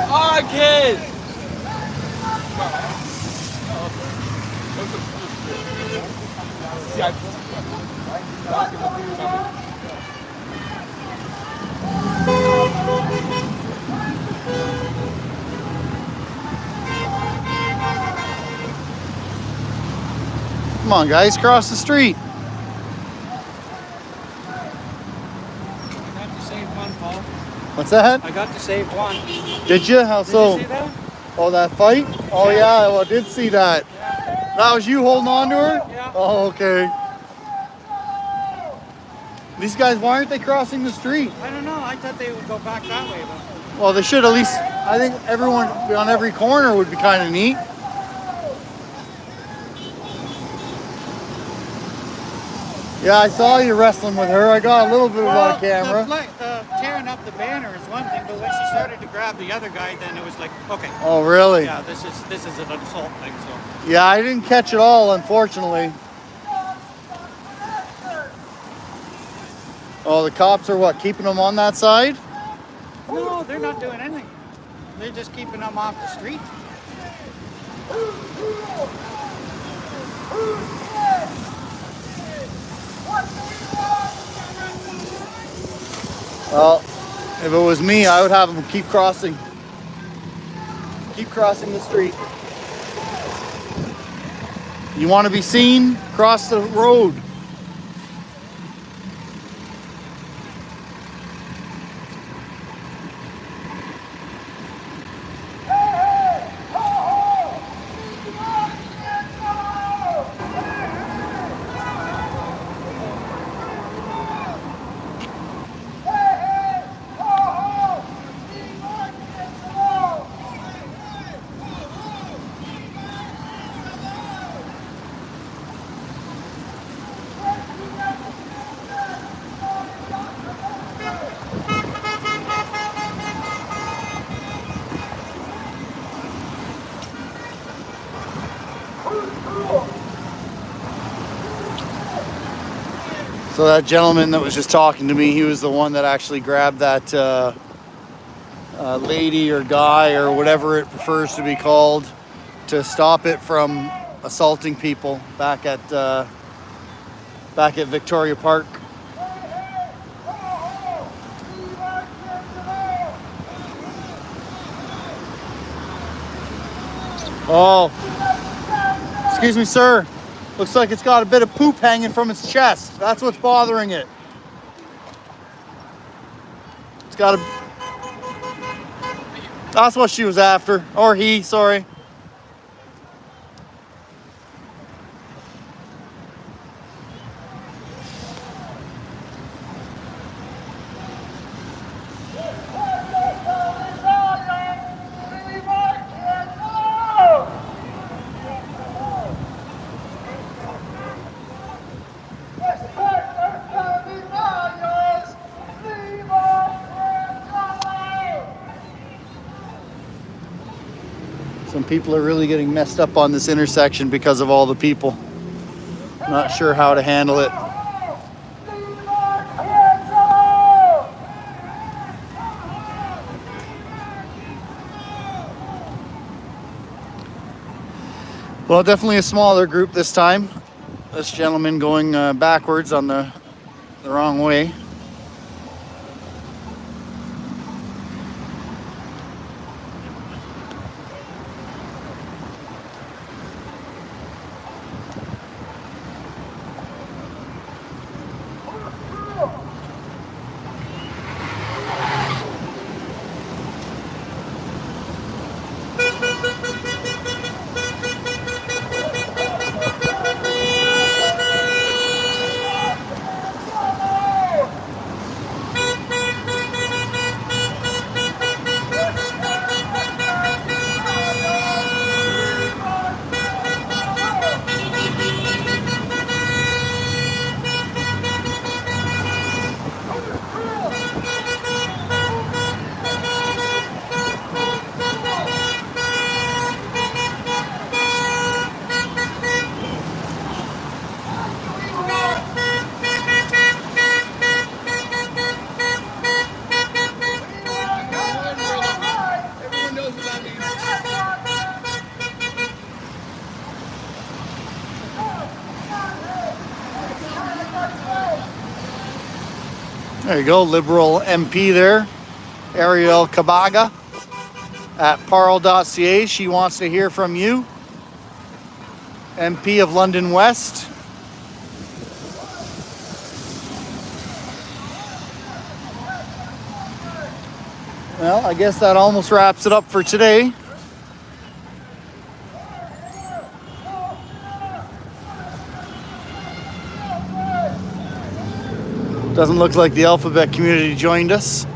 Our kids! Come on, guys, cross the street. I got to save one, Paul. What's that? I got to save one. Did you? How so? Did you see that? Oh, that fight? Oh, yeah, well, I did see that. That was you holding on to her? Yeah. Oh, okay. These guys, why aren't they crossing the street? I don't know. I thought they would go back that way, but Well, they should at least, I think everyone on every corner would be kind of neat. Yeah, I saw you wrestling with her. I got a little bit on camera. Tearing up the banner is one thing, but when she started to grab the other guy, then it was like, okay, Oh, really? yeah, this is an assault thing. So Yeah, I didn't catch it all, unfortunately. Oh, the cops are what, keeping them on that side? no, they're not doing anything. They're just keeping them off the street. Well, if it was me, I would have them keep crossing. Keep crossing the street. You want to be seen? Cross the road. So that gentleman that was just talking to me, he was the one that actually grabbed that lady or guy or whatever it prefers to be called to stop it from assaulting people back at Victoria Park. Oh, excuse me, sir. Looks like it's got a bit of poop hanging from its chest. That's what's bothering it. It's got a... That's what she was after. Or he, sorry. Some people are really getting messed up on this intersection because of all the people. Not sure how to handle it. Well, definitely a smaller group this time. This gentleman going backwards on the wrong way. There you go, Liberal MP there, Ariel Kabaga at parle.ca. She wants to hear from you, MP of London West. Well, I guess that almost wraps it up for today. Doesn't look like the Alphabet community joined us.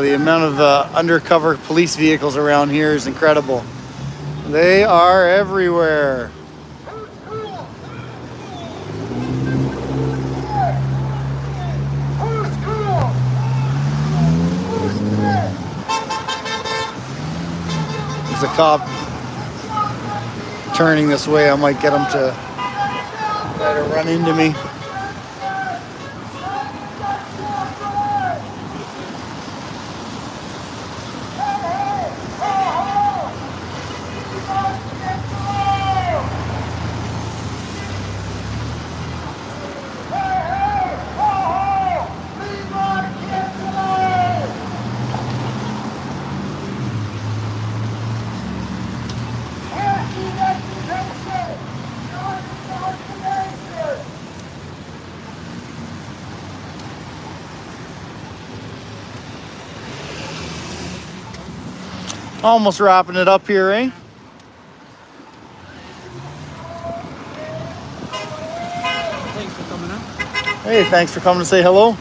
The amount of undercover police vehicles around here is incredible. They are everywhere. There's a cop turning this way. I might get him to try to run into me. Almost wrapping it up here, eh? Thanks for coming up. Hey, thanks for coming to say hello.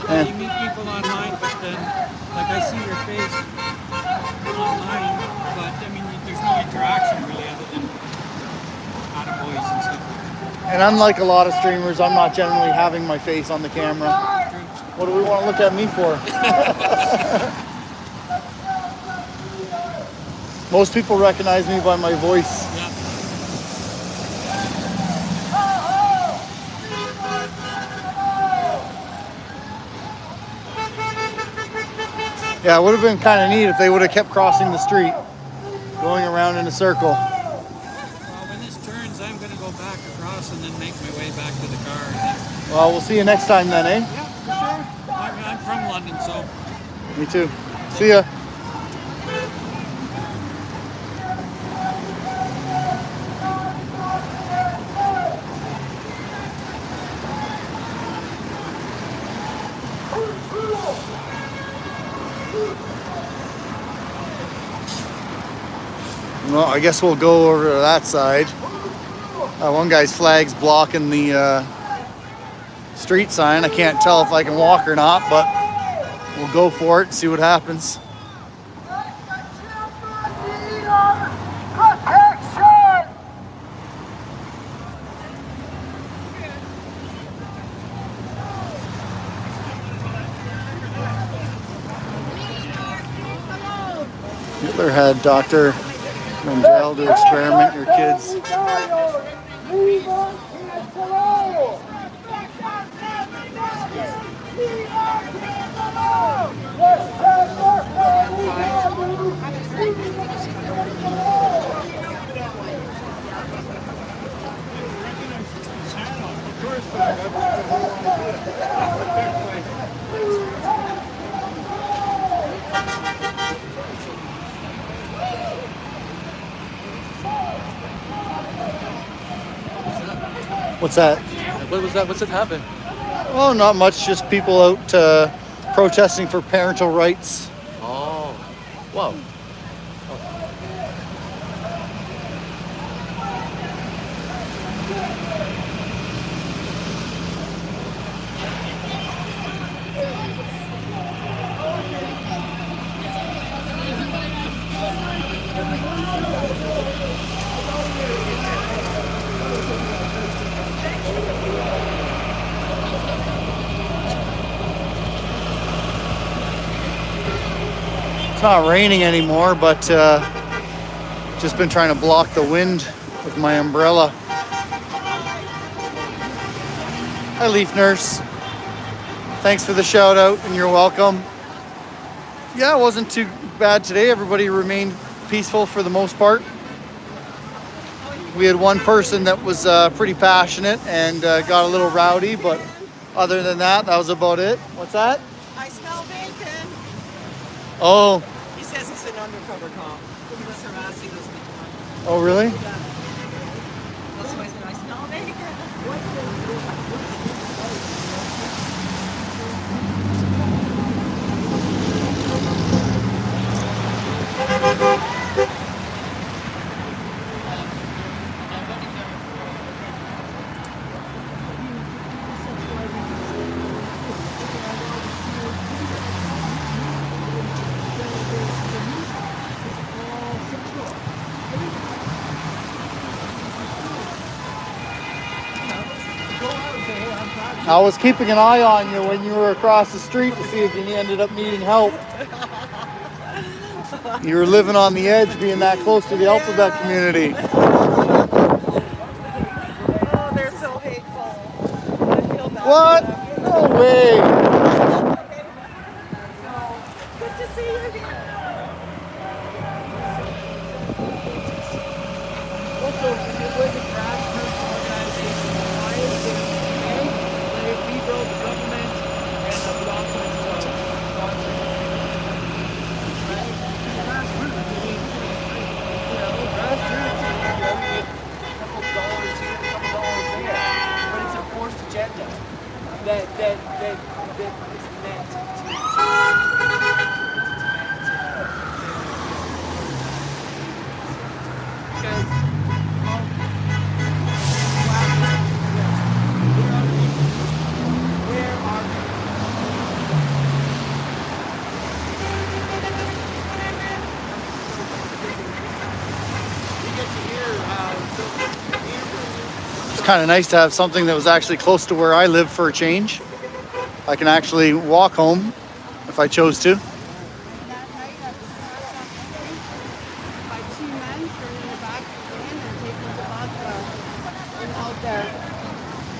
You meet people online, but then, like, I see your face online. lot of boys and stuff. And unlike a lot of streamers, I'm not generally having my face on the camera. What do we want to look at me for? Most people recognize me by my voice. Yeah. Yeah, it would have been kind of neat if they would have kept crossing the street, going around in a circle. Well, when this turns, I'm going to go back across and then make my way back to the car. Well, we'll see you next time then, eh? Yeah, for sure. I'm from London, so. Me too. See ya. Well, I guess we'll go over to that side. One guy's flag's blocking the street sign. I can't tell if I can walk or not, but we'll go for it and see what happens. Hitler had Dr. Mengele to experiment your kids. What's that? What was that? What's it happen? Oh, not much. Just people out protesting for parental rights. Oh, wow. It's not raining anymore, but just been trying to block the wind with my umbrella. Hi, Leaf Nurse. Thanks for the shout out, and you're welcome. Yeah, it wasn't too bad today. Everybody remained peaceful for the most part. We had one person that was pretty passionate and got a little rowdy, but other than that, that was about it. What's that? I smell bacon. Oh, He says he's an undercover cop. He was harassing us before. oh really? That's why I said I smell bacon. I was keeping an eye on you when you were across the street to see if you ended up needing help. You were living on the edge, being that close to the alphabet community. Oh, they're so hateful. I feel bad. What? No way. Good to see you here. Also, it was a grassroots organization. Why is it they rebuild the government and the documents to sponsor it? Right? Grassroots. I mean, you know, grassroots. You get a couple dollars here, a couple dollars there, but it's a forced agenda that is meant because where are we get to hear how kind of nice to have something that was actually close to where I live for a change. I can actually walk home if I chose to. That night at the by 2 men thrown in the back of the van and taken to hospital and out there.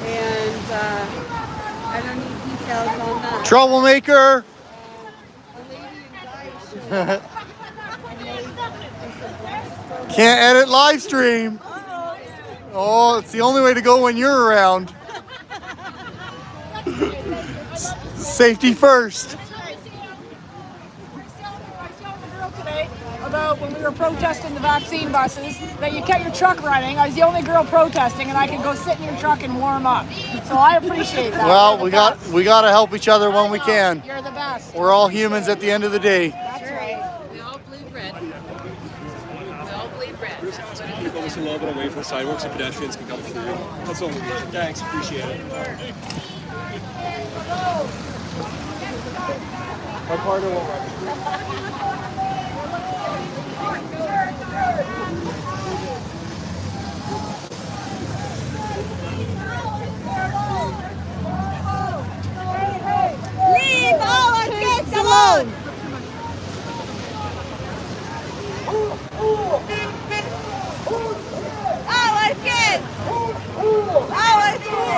And I don't need details on that. Troublemaker! A lady and guy Can't edit live stream. Oh, it's the only way to go when you're around. Safety first. About when we were protesting the vaccine buses, that you kept your truck running. I was the only girl protesting, and I could go sit in your truck and warm up. So I appreciate that. Well, we got to help each other when we can. You're the best. We're all humans at the end of the day. That's right. We all bleed red. We all bleed red. People just a little bit away from the sidewalks so pedestrians can come through. That's all we need. Thanks, appreciate it. What part of it? Leave all our kids alone! Our kids! Our kids!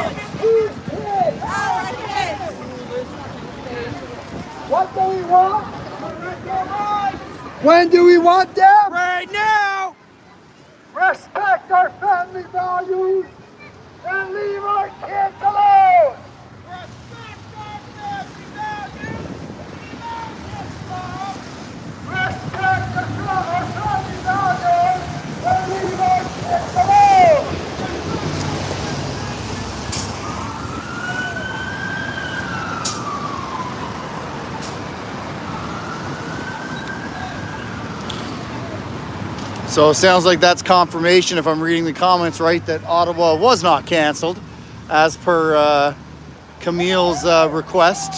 Our kids! What do we want? When do we want them? Right now! Respect our family values and leave our kids alone! Respect our family values and leave our kids alone! So it sounds like that's confirmation, if I'm reading the comments right, that Ottawa was not canceled as per Camille's request.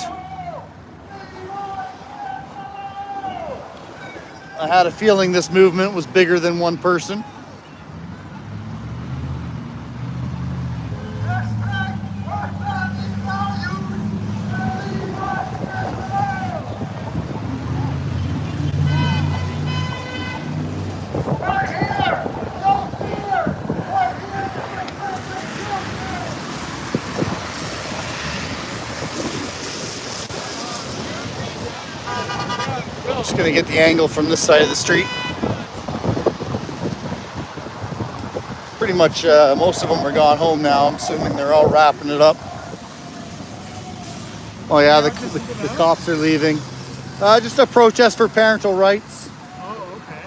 I had a feeling this movement was bigger than one person. Just gonna get the angle from this side of the street. Pretty much most of them are gone home now. I'm assuming they're all wrapping it up. Oh yeah, the cops are leaving. Just a protest for parental rights. Oh, okay.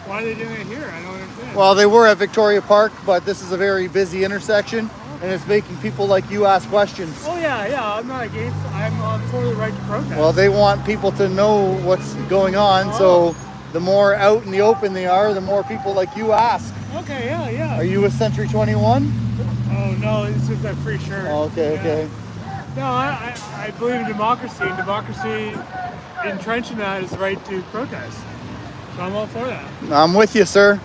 Why are they doing it here? I don't understand. Well, they were at Victoria Park, but this is a very busy intersection, and it's making people like you ask questions. Oh yeah, I'm not against. I'm for the right to protest. Well, they want people to know what's going on, so the more out in the open they are, the more people like you ask. Okay, yeah. Are you with Century 21? Oh no, it's just a free shirt. Oh, okay, Yeah. okay. No, I believe in democracy, and democracy entrenching that is the right to protest. So I'm all for that. I'm with you, sir.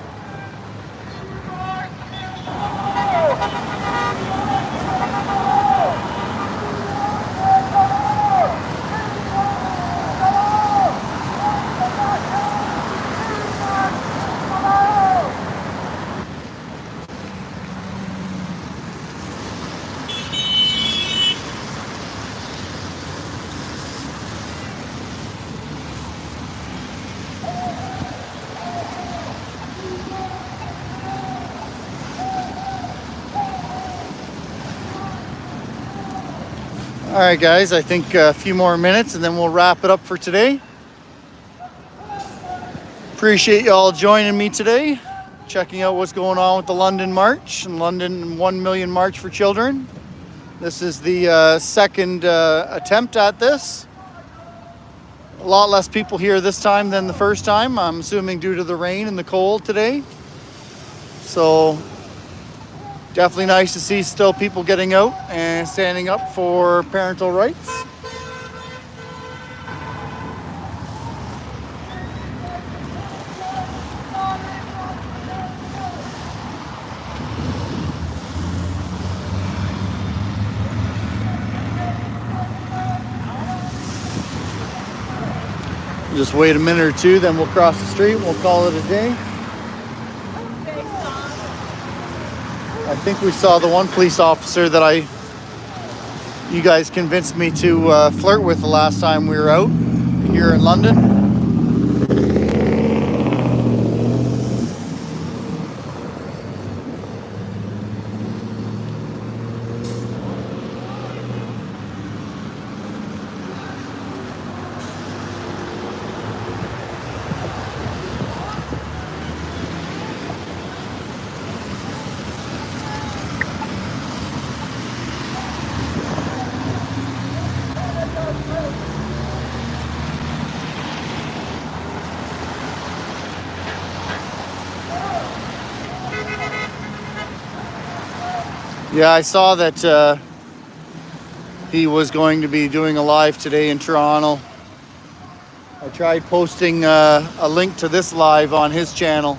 All right, guys, I think a few more minutes and then we'll wrap it up for today. Appreciate y'all joining me today, checking out what's going on with the London March and London 1 Million March for Children. This is the second attempt at this. A lot less people here this time than the first time, I'm assuming due to the rain and the cold today. So definitely nice to see still people getting out and standing up for parental rights. Just wait a minute or two, then we'll cross the street and we'll call it a day. I think we saw the one police officer that you guys convinced me to flirt with the last time we were out here in London. Yeah, I saw that he was going to be doing a live today in Toronto. I tried posting a link to this live on his channel.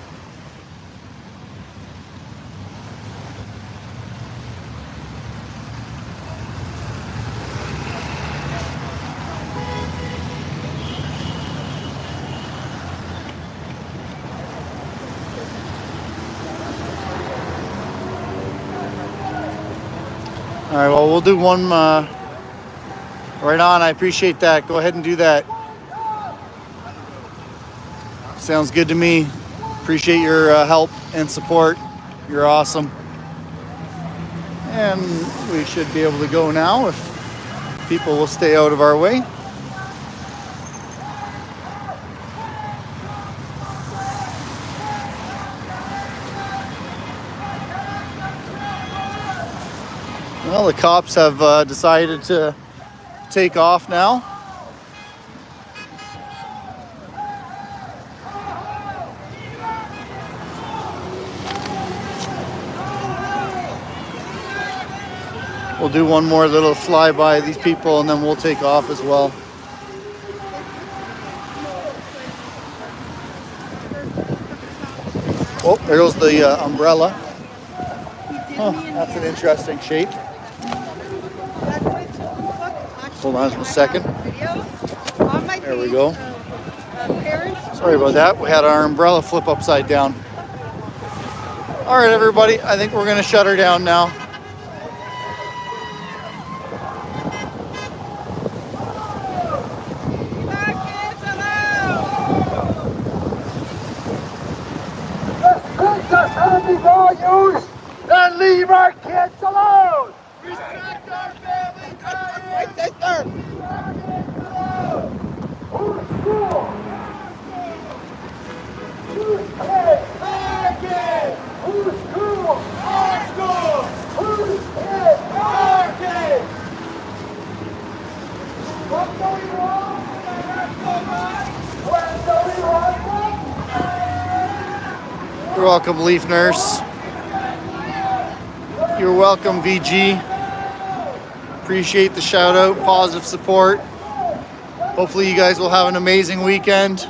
All right, well, we'll do one right on. I appreciate that. Go ahead and do that. Sounds good to me. Appreciate your help and support. You're awesome. And we should be able to go now if people will stay out of our way. Well, the cops have decided to take off now. We'll do one more little flyby of these people and then we'll take off as well. Oh, there goes the umbrella. Huh, that's an interesting shape. Hold on a second. There we go. Sorry about that. We had our umbrella flip upside down. All right, everybody. I think we're going to shut her down now. And leave our kids alone! Respect our family values! Right there! Who's school? Who's kids? Our kids! Who's school? Our school! Who's kids? Our kids! What do we want? When do we want them? You're welcome, Leaf Nurse. You're welcome, VG. Appreciate the shout out, positive support. Hopefully you guys will have an amazing weekend.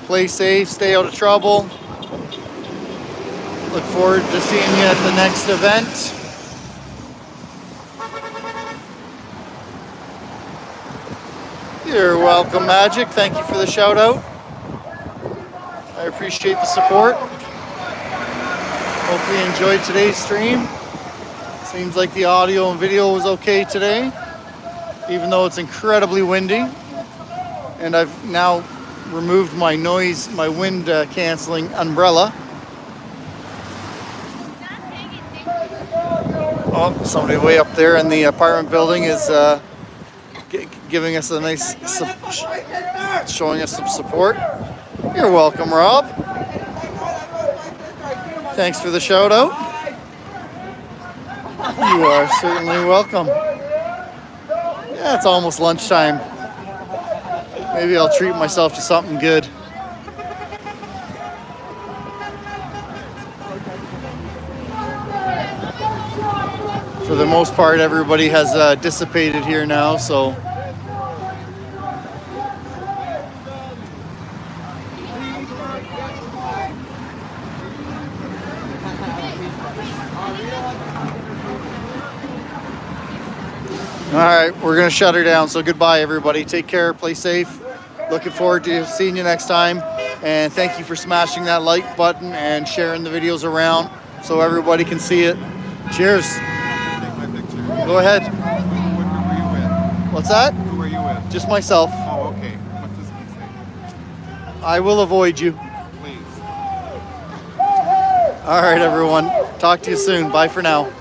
Play safe, stay out of trouble. Look forward to seeing you at the next event. You're welcome, Magic. Thank you for the shout out. I appreciate the support. Hopefully you enjoyed today's stream. Seems like the audio and video was okay today, even though it's incredibly windy. And I've now removed my wind canceling umbrella. Oh, somebody way up there in the apartment building is giving us a nice, showing us some support. You're welcome, Rob. Thanks for the shout out. You are certainly welcome. Yeah, it's almost lunchtime. Maybe I'll treat myself to something good. For the most part, everybody has dissipated here now, so All right, we're gonna shut her down. So goodbye, everybody. Take care. Play safe. Looking forward to seeing you next time. And thank you for smashing that like button and sharing the videos around so everybody can see it. Cheers. Go ahead. What group were you with? What's that? Who were you with? Just myself. Oh, okay. What's this one say? I will avoid you. Please. All right, everyone. Talk to you soon. Bye for now.